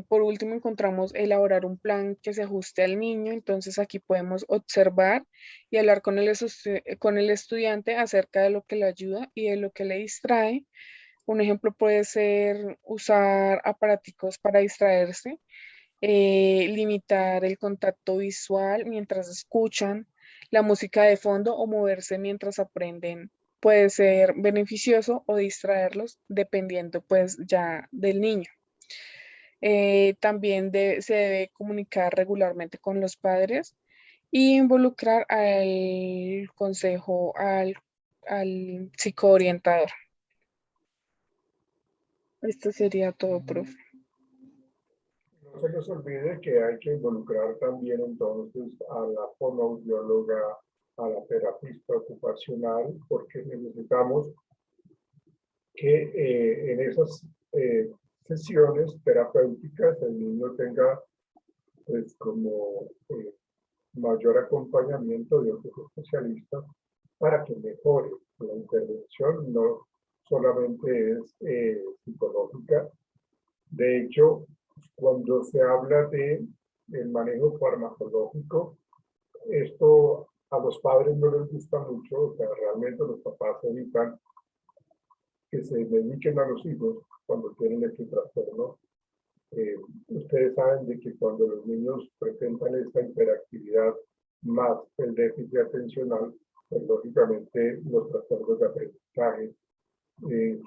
Por último, encontramos elaborar un plan que se ajuste al niño. Entonces aquí podemos observar y hablar con el estudiante acerca de lo que le ayuda y de lo que le distrae. Un ejemplo puede ser usar aparaticos para distraerse, limitar el contacto visual mientras escuchan, la música de fondo o moverse mientras aprenden. Puede ser beneficioso o distraerlos dependiendo pues ya del niño. También se debe comunicar regularmente con los padres y involucrar al consejo, al psicoorientador. Esto sería todo, profe. No se les olvide que hay que involucrar también entonces a la fonoaudióloga, a la terapista ocupacional, porque necesitamos que en esas sesiones terapéuticas el niño tenga pues como mayor acompañamiento de otros especialistas para que mejore. La intervención no solamente es psicológica. De hecho, cuando se habla de el manejo farmacológico, esto a los padres no les gusta mucho, o sea, realmente los papás evitan que se dediquen a los hijos cuando tienen este trastorno. Ustedes saben de que cuando los niños presentan esta hiperactividad más el déficit atencional, pues lógicamente los trastornos de aprendizaje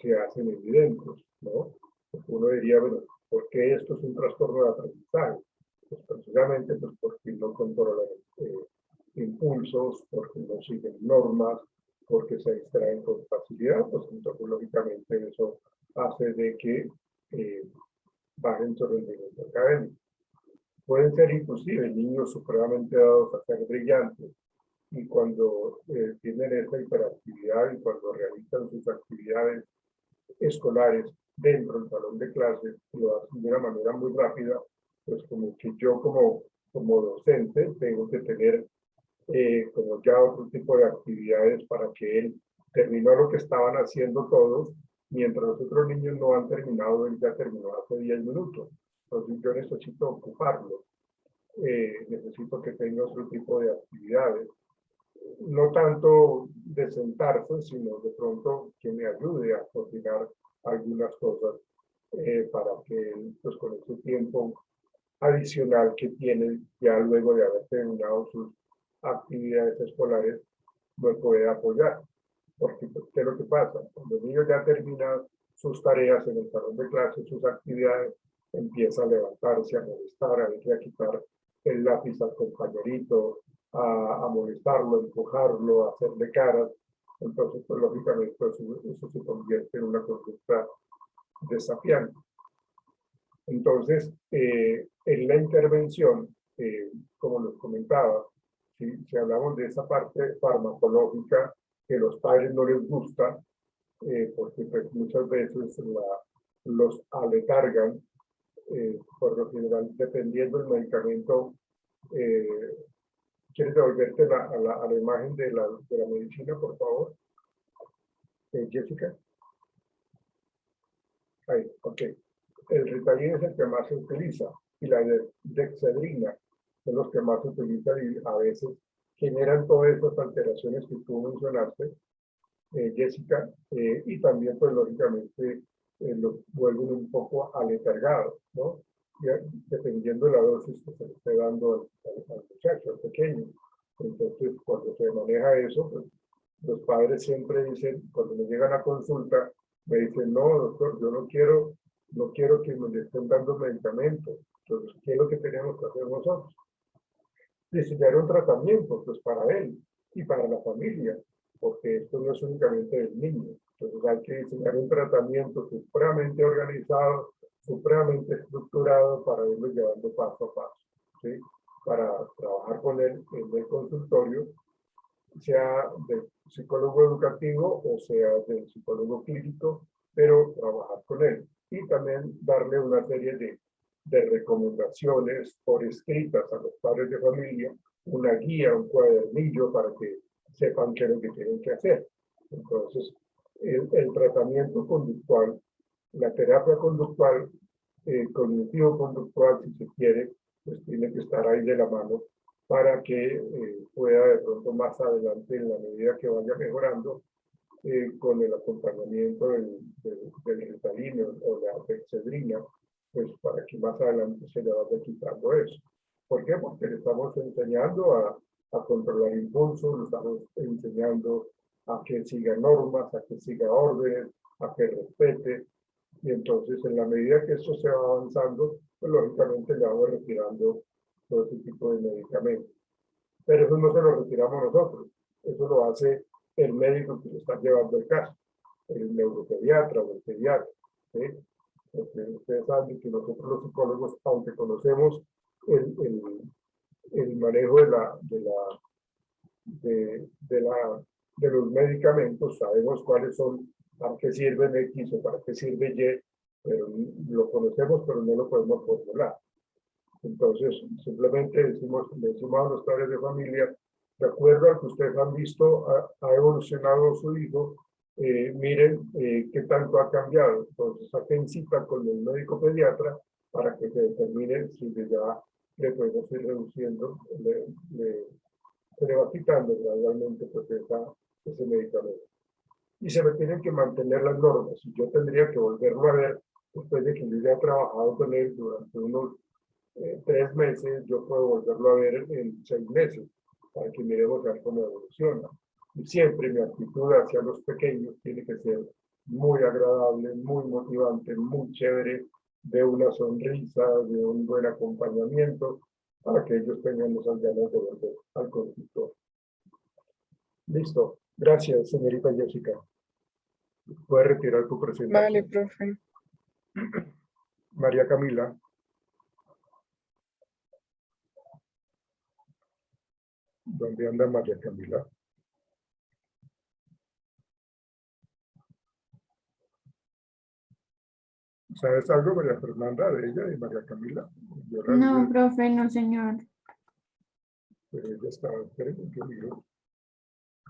se hacen evidentes, ¿no? Uno diría, bueno, ¿por qué esto es un trastorno de aprendizaje? Pues precisamente pues porque no controlan impulsos, porque no siguen normas, porque se distraen con facilidad, pues entonces lógicamente eso hace de que bajen su rendimiento académico. Pueden ser inclusive niños supremamente dados a ser brillantes y cuando tienen esta hiperactividad y cuando realizan sus actividades escolares dentro del salón de clases lo hacen de una manera muy rápida, pues como que yo como docente tengo que tener como ya otro tipo de actividades para que él terminó lo que estaban haciendo todos, mientras los otros niños no han terminado, él ya terminó hace 10 minutos. Entonces yo necesito ocuparlo, necesito que tenga otro tipo de actividades. No tanto de sentarse, sino de pronto que me ayude a coordinar algunas cosas para que pues con ese tiempo adicional que tiene ya luego de haber terminado sus actividades escolares me puede apoyar. Porque ¿qué es lo que pasa? Cuando el niño ya termina sus tareas en el salón de clases, sus actividades, empieza a levantarse, a molestar, a irle a quitar el lápiz al compañerito, a molestarlo, a empujarlo, a hacerle caras. Entonces, pues lógicamente eso se convierte en una conducta desafiante. Entonces, en la intervención, como les comentaba, si hablamos de esa parte farmacológica que a los padres no les gusta, porque pues, muchas veces los aletargan, por lo general, dependiendo del medicamento, ¿quieres devolverte a la imagen de la medicina, por favor? Jessica. Ahí, ok. El Ritalin es el que más se utiliza y la dexedrina son los que más se utilizan y a veces generan todas esas alteraciones que tú mencionaste, Jessica, y también, pues, lógicamente, lo vuelven un poco aletargados, ¿no? Dependiendo de la dosis que se le esté dando al muchacho, al pequeño. Entonces, cuando se maneja eso, pues, los padres siempre dicen, cuando me llegan a consulta, me dicen, no, doctor, yo no quiero que me le estén dando medicamentos. Entonces, ¿qué es lo que tenemos que hacer nosotros? Diseñar un tratamiento, pues, para él y para la familia, porque esto no es únicamente del niño. Entonces, hay que diseñar un tratamiento supremamente organizado, supremamente estructurado para irlo llevando paso a paso, ¿sí? Para trabajar con él en el consultorio, sea del psicólogo educativo o sea del psicólogo clínico, pero trabajar con él y también darle una serie de recomendaciones por escritas a los padres de familia, una guía, un cuadernillo para que sepan qué es lo que tienen que hacer. Entonces, el tratamiento conductual, la terapia conductual, cognitivo-conductual, si se quiere, pues tiene que estar ahí de la mano para que pueda de pronto más adelante, en la medida que vaya mejorando, con el acompañamiento del Ritalin o la dexedrina, pues para que más adelante se le vaya quitando eso. ¿Por qué? Porque le estamos enseñando a controlar impulsos, le estamos enseñando a que siga normas, a que siga órdenes, a que respete. Y entonces, en la medida que eso se va avanzando, pues lógicamente le vamos retirando todo ese tipo de medicamentos. Pero eso no se lo retiramos nosotros, eso lo hace el médico que le está llevando el caso, el neuropediatra o el pediatra, ¿sí? Porque ustedes saben que nosotros los psicólogos, aunque conocemos el manejo de los medicamentos, sabemos cuáles son, para qué sirven X o para qué sirve Y, pero lo conocemos, pero no lo podemos formular. Entonces, simplemente le decimos a los padres de familia, de acuerdo a que ustedes han visto, ha evolucionado su hijo, miren qué tanto ha cambiado. Entonces, hacen cita con el médico pediatra para que se determine si ya le podemos ir reduciendo, se le va quitando gradualmente, pues, ese medicamento. Y se me tienen que mantener las normas. Y yo tendría que volverlo a ver después de que yo ya he trabajado con él durante unos 3 meses, yo puedo volverlo a ver en 6 meses, para que miremos a ver cómo evoluciona. Y siempre mi actitud hacia los pequeños tiene que ser muy agradable, muy motivante, muy chévere, de una sonrisa, de un buen acompañamiento, para que ellos tengan esas ganas de volver al consultorio. Listo. Gracias, señorita Jessica. Puedes retirar tu presentación. Vale, profe. María Camila. ¿Dónde anda María Camila? ¿Sabes algo, María Fernanda, de ella y María Camila? No, profe, no, señor. Pero ella estaba, espérenme que miro.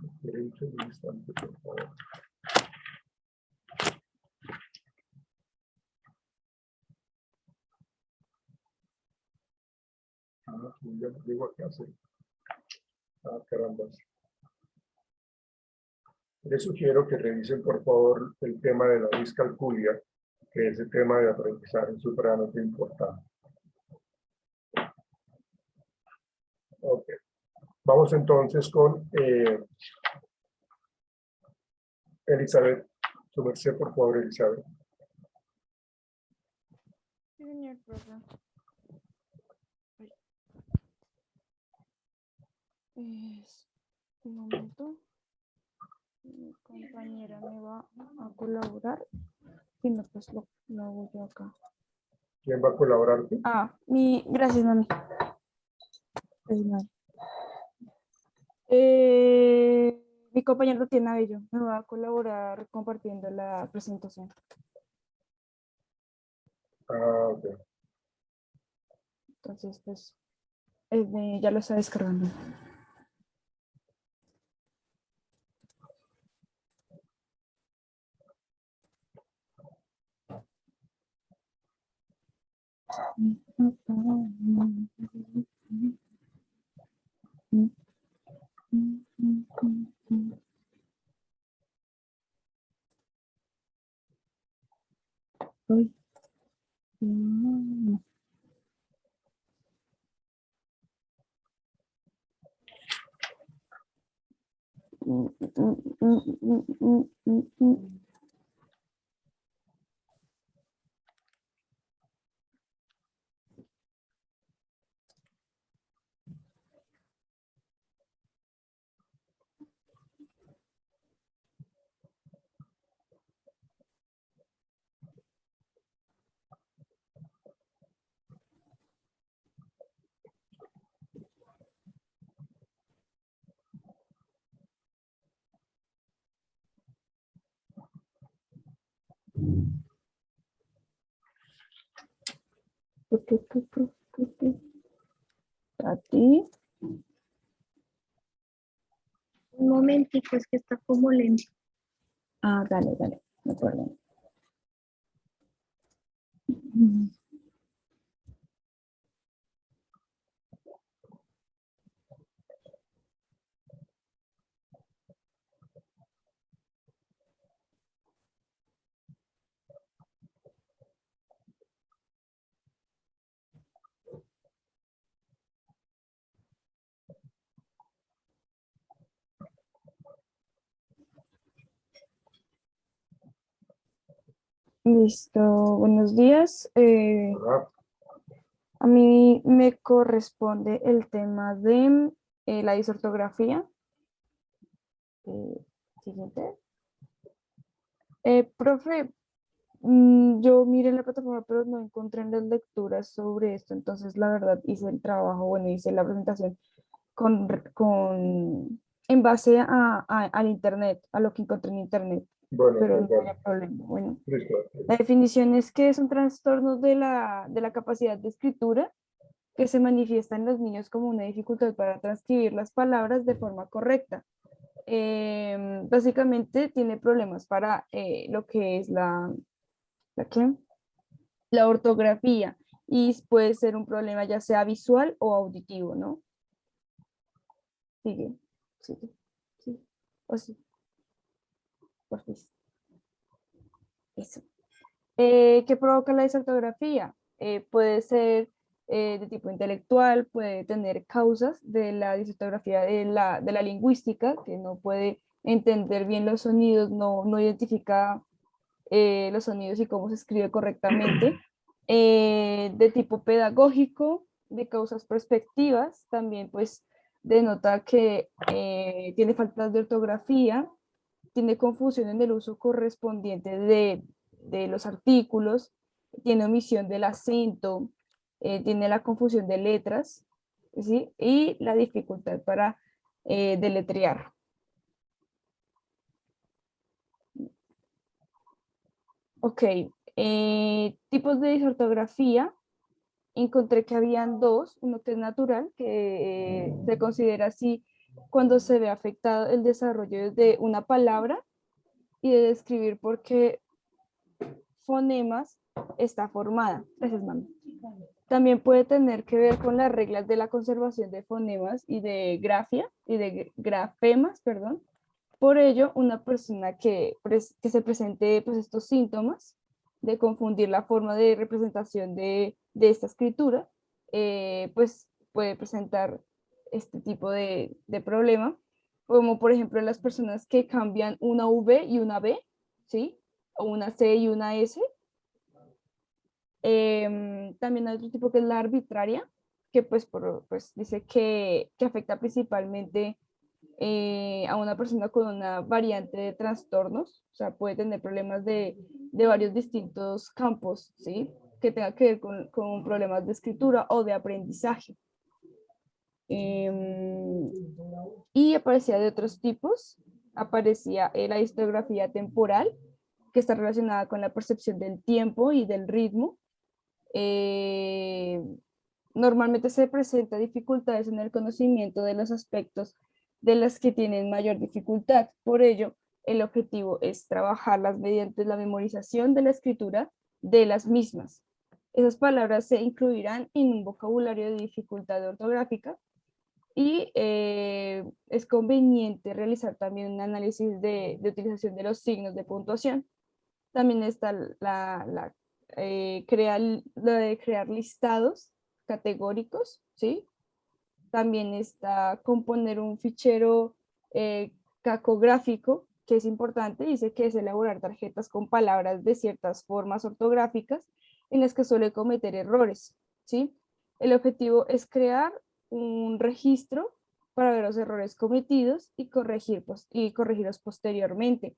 Espérenme un instante, por favor. Ya me digo qué hacer. Caramba. Les sugiero que revisen, por favor, el tema de la discalculia, que es el tema de aprendizaje supremamente importante. Ok. Vamos entonces con Elizabeth. Su merced, por favor, Elizabeth. Sí, señor profe. Un momento. Mi compañera me va a colaborar. Si no, pues lo hago yo acá. ¿Quién va a colaborar? Gracias, mami. Gracias, mami. Mi compañero Tiana Bello me va a colaborar compartiendo la presentación. Ok. Entonces, pues, ya lo está descargando. Uy. ¿A ti? Un momentico, es que está como lento. Ah, dale, no hay problema. Listo, buenos días. A mí me corresponde el tema de la disortografía. Siguiente. Profe, yo miré la plataforma, pero no encontré en las lecturas sobre esto, entonces la verdad hice el trabajo, bueno, hice la presentación en base al internet, a lo que encontré en internet, Bueno, pero pues no dale. había problema. Bueno, Listo. la definición es que son trastornos de la capacidad de escritura que se manifiesta en los niños como una dificultad para transcribir las palabras de forma correcta. Básicamente tiene problemas para lo que es la ortografía, y puede ser un problema ya sea visual o auditivo, ¿no? Sigue, sí, o sí, por fin. Eso. ¿Qué provoca la disortografía? Puede ser de tipo intelectual, puede tener causas de la disortografía de la lingüística, que no puede entender bien los sonidos, no identifica los sonidos y cómo se escribe correctamente. De tipo pedagógico, de causas perspectivas, también pues denota que tiene faltas de ortografía, tiene confusión en el uso correspondiente de los artículos, tiene omisión del acento, tiene la confusión de letras, ¿sí? Y la dificultad para deletrear. Ok, tipos de disortografía. Encontré que habían dos, uno que es natural, que se considera así cuando se ve afectado el desarrollo de una palabra y de describir por qué fonemas está formada. Gracias, mami. También puede tener que ver con las reglas de la conservación de fonemas y de grafía y de grafemas, perdón. Por ello, una persona que se presente pues, estos síntomas de confundir la forma de representación de esta escritura, pues puede presentar este tipo de problema, como por ejemplo las personas que cambian una V y una B, ¿sí? O una C y una S. También hay otro tipo que es la arbitraria, que pues dice que afecta principalmente a una persona con una variante de trastornos, o sea, puede tener problemas de varios distintos campos, ¿sí? Que tenga que ver con problemas de escritura o de aprendizaje. Y aparecía de otros tipos, aparecía la histografía temporal, que está relacionada con la percepción del tiempo y del ritmo. normalmente se presentan dificultades en el conocimiento de los aspectos de las que tienen mayor dificultad. Por ello, el objetivo es trabajarlas mediante la memorización de la escritura de las mismas. Esas palabras se incluirán en un vocabulario de dificultad ortográfica y es conveniente realizar también un análisis de utilización de los signos de puntuación. También está la de crear listados categóricos, ¿sí? También está componer un fichero cacográfico, que es importante, dice que es elaborar tarjetas con palabras de ciertas formas ortográficas en las que suele cometer errores, ¿sí? El objetivo es crear un registro para ver los errores cometidos y corregirlos posteriormente.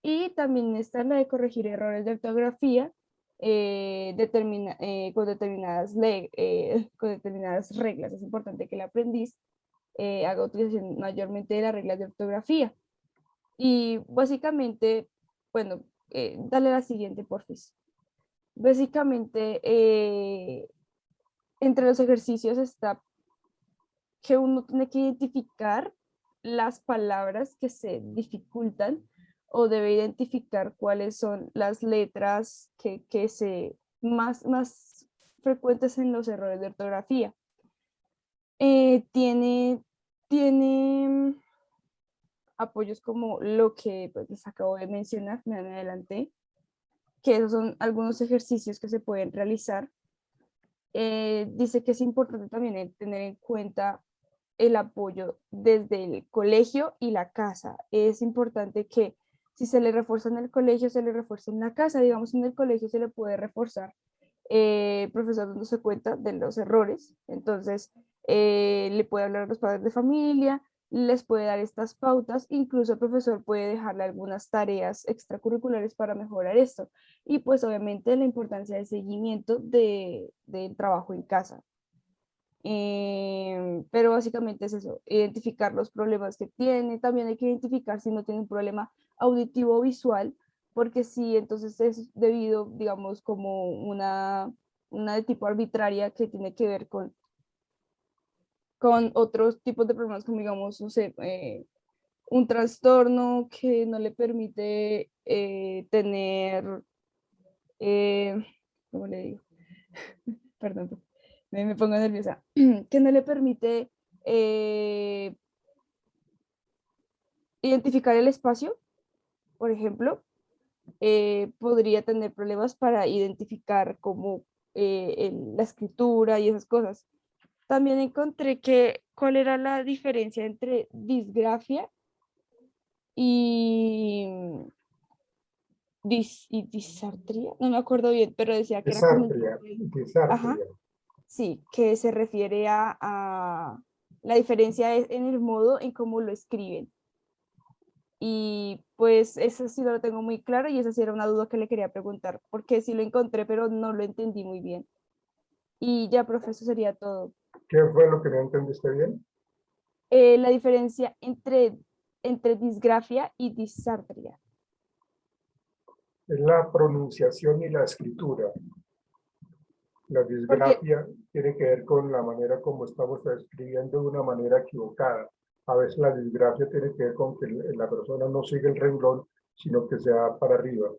Y también está la de corregir errores de ortografía con determinadas reglas. Es importante que el aprendiz haga utilización mayormente de las reglas de ortografía. Y básicamente, bueno, dale la siguiente, porfis. Básicamente, entre los ejercicios está que uno tiene que identificar las palabras que se dificultan o debe identificar cuáles son las letras que se más frecuentes en los errores de ortografía. Tiene apoyos como lo que pues, les acabo de mencionar, me adelanté, que esos son algunos ejercicios que se pueden realizar. Dice que es importante también tener en cuenta el apoyo desde el colegio y la casa. Es importante que si se le refuerza en el colegio, se le refuerce en la casa. Digamos, en el colegio se le puede reforzar el profesor dándose cuenta de los errores. Entonces, le puede hablar a los padres de familia, les puede dar estas pautas, incluso el profesor puede dejarle algunas tareas extracurriculares para mejorar esto. Y pues obviamente la importancia del seguimiento del trabajo en casa. Pero básicamente es eso, identificar los problemas que tiene. También hay que identificar si no tiene un problema auditivo o visual, porque si entonces es debido, digamos, como una de tipo arbitraria que tiene que ver con otros tipos de problemas, como digamos, no sé, un trastorno que no le permite tener, ¿cómo le digo? Perdón, me pongo nerviosa, que no le permite identificar el espacio, por ejemplo, podría tener problemas para identificar como la escritura y esas cosas. También encontré cuál era la diferencia entre disgrafia y disartria, no me acuerdo bien, pero decía que era como disartria. Sí, que se refiere a la diferencia es en el modo en cómo lo escriben. Y pues eso sí lo tengo muy claro y esa sí era una duda que le quería preguntar, porque sí lo encontré, pero no lo entendí muy bien. Y ya, profesor, sería todo. ¿Qué fue lo que no entendiste bien? La diferencia entre disgrafia y disartria. Es la pronunciación y la escritura. La disgrafia tiene que ver con la manera como estamos escribiendo de una manera equivocada. A veces la disgrafia tiene que ver con que la persona no sigue el renglón, sino que se va para arriba,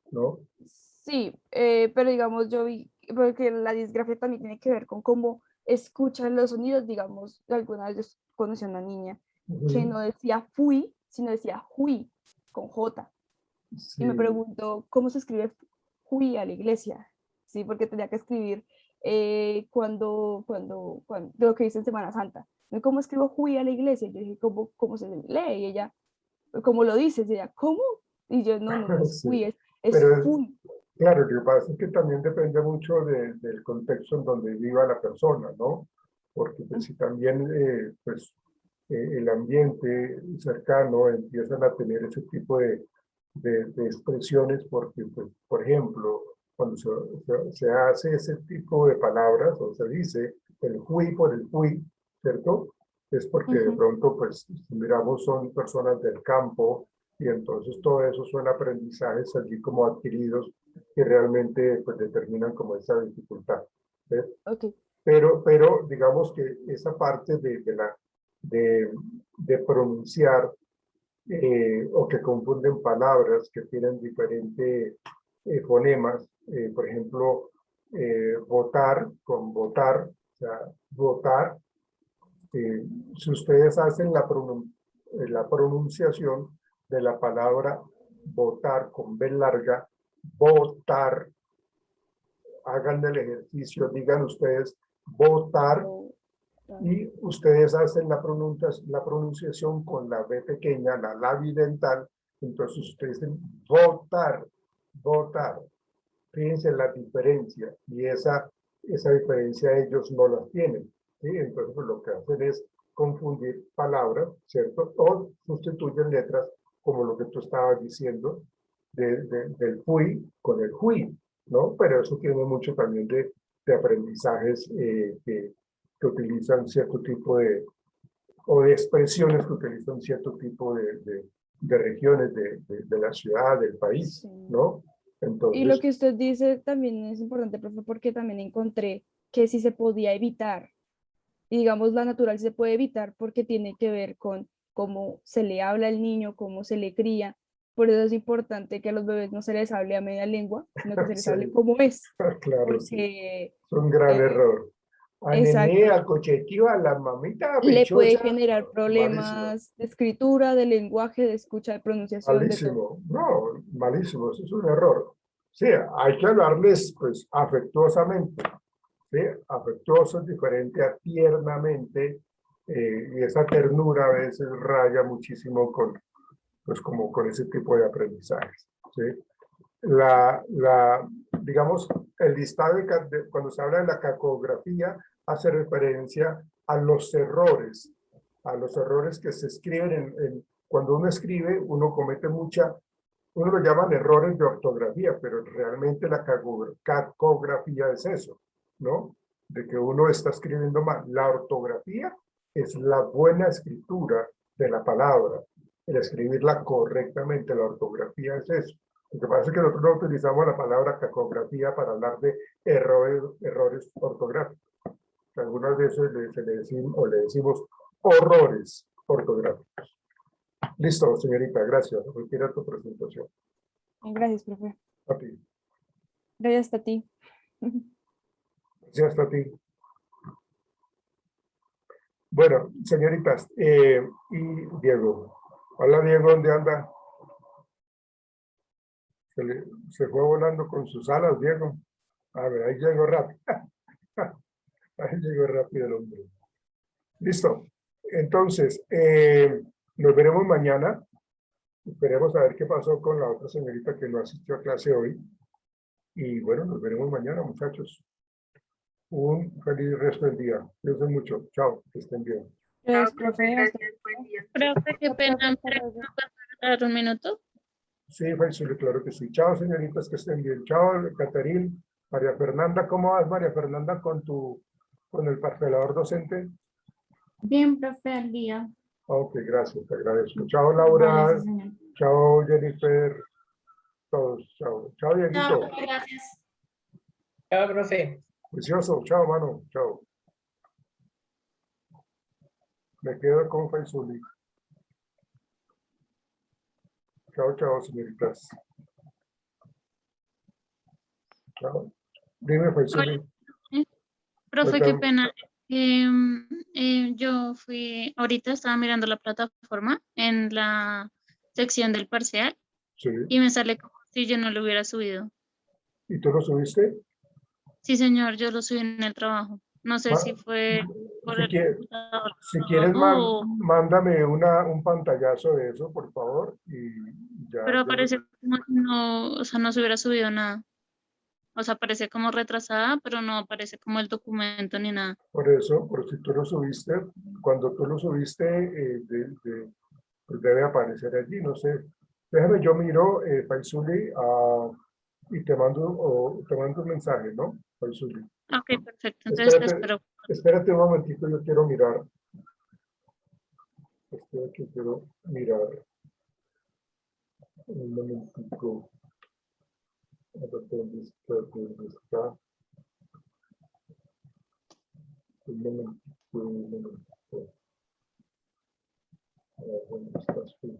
¿no? Sí, pero digamos, yo vi, porque la disgrafia también tiene que ver con cómo escuchan los sonidos. Digamos, alguna vez yo conocí a una niña que no decía fui, sino decía hui, con J. Sí. Y me preguntó, ¿cómo se escribe fui a la iglesia? Sí, porque tenía que escribir cuando lo que dice en Semana Santa. ¿Cómo escribo fui a la iglesia? Yo dije, ¿cómo se lee? Y ella, ¿cómo lo dices? Y ella, ¿cómo? Y yo, no es fui, es fui. Claro, lo que pasa es que también depende mucho del contexto en donde viva la persona, ¿no? Porque pues, si también el ambiente cercano empiezan a tener ese tipo de expresiones, porque, pues, por ejemplo, cuando se hace ese tipo de palabras, o se dice el fui por el fui, ¿cierto? Es porque de pronto, pues, miramos, son personas del campo, y entonces todo eso son aprendizajes allí como adquiridos que realmente pues determinan como esa dificultad. ¿Ves? Ok, pero digamos que esa parte de pronunciar o que confunden palabras que tienen diferentes fonemas, por ejemplo, votar con votar, o sea, votar, si ustedes hacen la pronunciación de la palabra votar con B larga, votar, hagan el ejercicio, digan ustedes votar, y ustedes hacen la pronunciación con la B pequeña, la labidental, entonces ustedes dicen votar, votar. Fíjense la diferencia, y esa diferencia ellos no la tienen, ¿sí? Entonces pues, lo que hacen es confundir palabras, ¿cierto? O sustituyen letras, como lo que tú estabas diciendo, del fui con el fui, ¿no? Pero eso tiene mucho también de aprendizajes que utilizan cierto tipo o de expresiones que utilizan cierto tipo de regiones de la ciudad, del país, Sí. ¿no? Y Entonces, lo que usted dice también es importante, profe, porque también encontré que si se podía evitar, y digamos la natural se puede evitar porque tiene que ver con cómo se le habla al niño, cómo se le cría. Por eso es importante que a los bebés no se les hable a media lengua, sino que se les hable sí, como es. claro, sí. Porque, Es un gran error. A nené, exacto, al cochetivo, a la mamita le puede pechosa, generar malísimo, problemas de escritura, de lenguaje, de escucha, de pronunciación, de todo. malísimo. No, malísimo, eso es un error. Sí, hay que hablarles, pues, afectuosamente. ¿Sí? Afectuoso es diferente a tiernamente, y esa ternura a veces raya muchísimo pues, como con ese tipo de aprendizajes. ¿Sí? Digamos, el listado cuando se habla de la cacografía hace referencia a los errores que se escriben cuando uno escribe, uno comete uno lo llaman errores de ortografía, pero realmente la cacografía es eso, ¿no? De que uno está escribiendo mal. La ortografía es la buena escritura de la palabra, el escribirla correctamente. La ortografía es eso. Lo que pasa es que nosotros no utilizamos la palabra cacografía para hablar de errores ortográficos. Algunas veces le decimos horrores ortográficos. Listo, señorita, gracias. Retira tu presentación. Gracias, profe. A ti. Gracias a ti. Gracias a ti. Bueno, señoritas, y Diego. Hola, Diego, ¿dónde anda? Se fue volando con sus alas, Diego. A ver, ahí llegó rápido. Ahí llegó rápido el hombre. Listo. Entonces, nos veremos mañana. Esperemos a ver qué pasó con la otra señorita que no asistió a clase hoy. Y bueno, nos veremos mañana, muchachos. Un feliz resto del día. Cuídense mucho. Chao, que estén bien. Gracias, profe. Gracias, buen día. Profe, qué pena, ¿me puede dar un minuto? Sí, Faisal, claro que sí. Chao, señoritas, que estén bien. Chao, Caterín. María Fernanda, ¿cómo vas, María Fernanda, con el parcelador docente? Bien, profe, al día. Ok, gracias, te agradezco. Chao, Vale, Laura. sí, señor. Chao, Jennifer. Todos, chao. Chao, Dieguito. Chao, gracias. Chao, profe. Precioso. Chao, mano. Chao. Me quedo con Faisuli. Chao, chao, señoritas. Chao. Dime, Faisuli. Profe, qué pena. Yo ahorita estaba mirando la plataforma en la sección del parcial Sí. y me sale como si yo no lo hubiera subido. ¿Y tú lo subiste? Sí, señor, yo lo subí en el trabajo. No sé si fue por el computador Si quieres, o... mándame un pantallazo de eso, por favor, y ya. Pero parece como si no, o sea, no se hubiera subido nada. O sea, aparece como retrasada, pero no aparece como el documento ni nada. Por eso, por si tú lo subiste, cuando tú lo subiste, pues debe aparecer allí, no sé. Déjame, yo miro, Faisuli, y te mando un mensaje, ¿no, Faisuli? Ok, perfecto. Entonces te espero. Espérate un momentito, yo quiero mirar. Quiero mirar. Un momentito. A ver, ¿dónde está? Un momento. A ver, ¿dónde estás tú?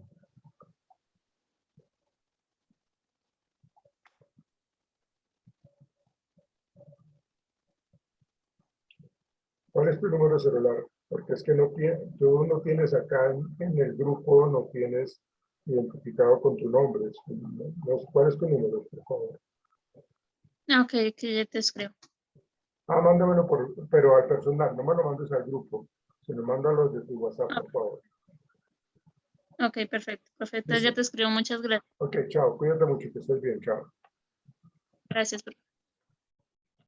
¿Cuál es tu número celular? Porque es que tú no tienes acá en el grupo, no tienes identificado con tu nombre. ¿Cuál es tu número, por favor? Ok, que ya te escribo. Mándamelo pero al personal, no me lo mandes al grupo, sino mándalo de tu WhatsApp, por favor. Ok, perfecto. Perfecto, Listo. ya te escribo. Muchas gracias. Ok, chao. Cuídate mucho, que estés bien. Chao. Gracias.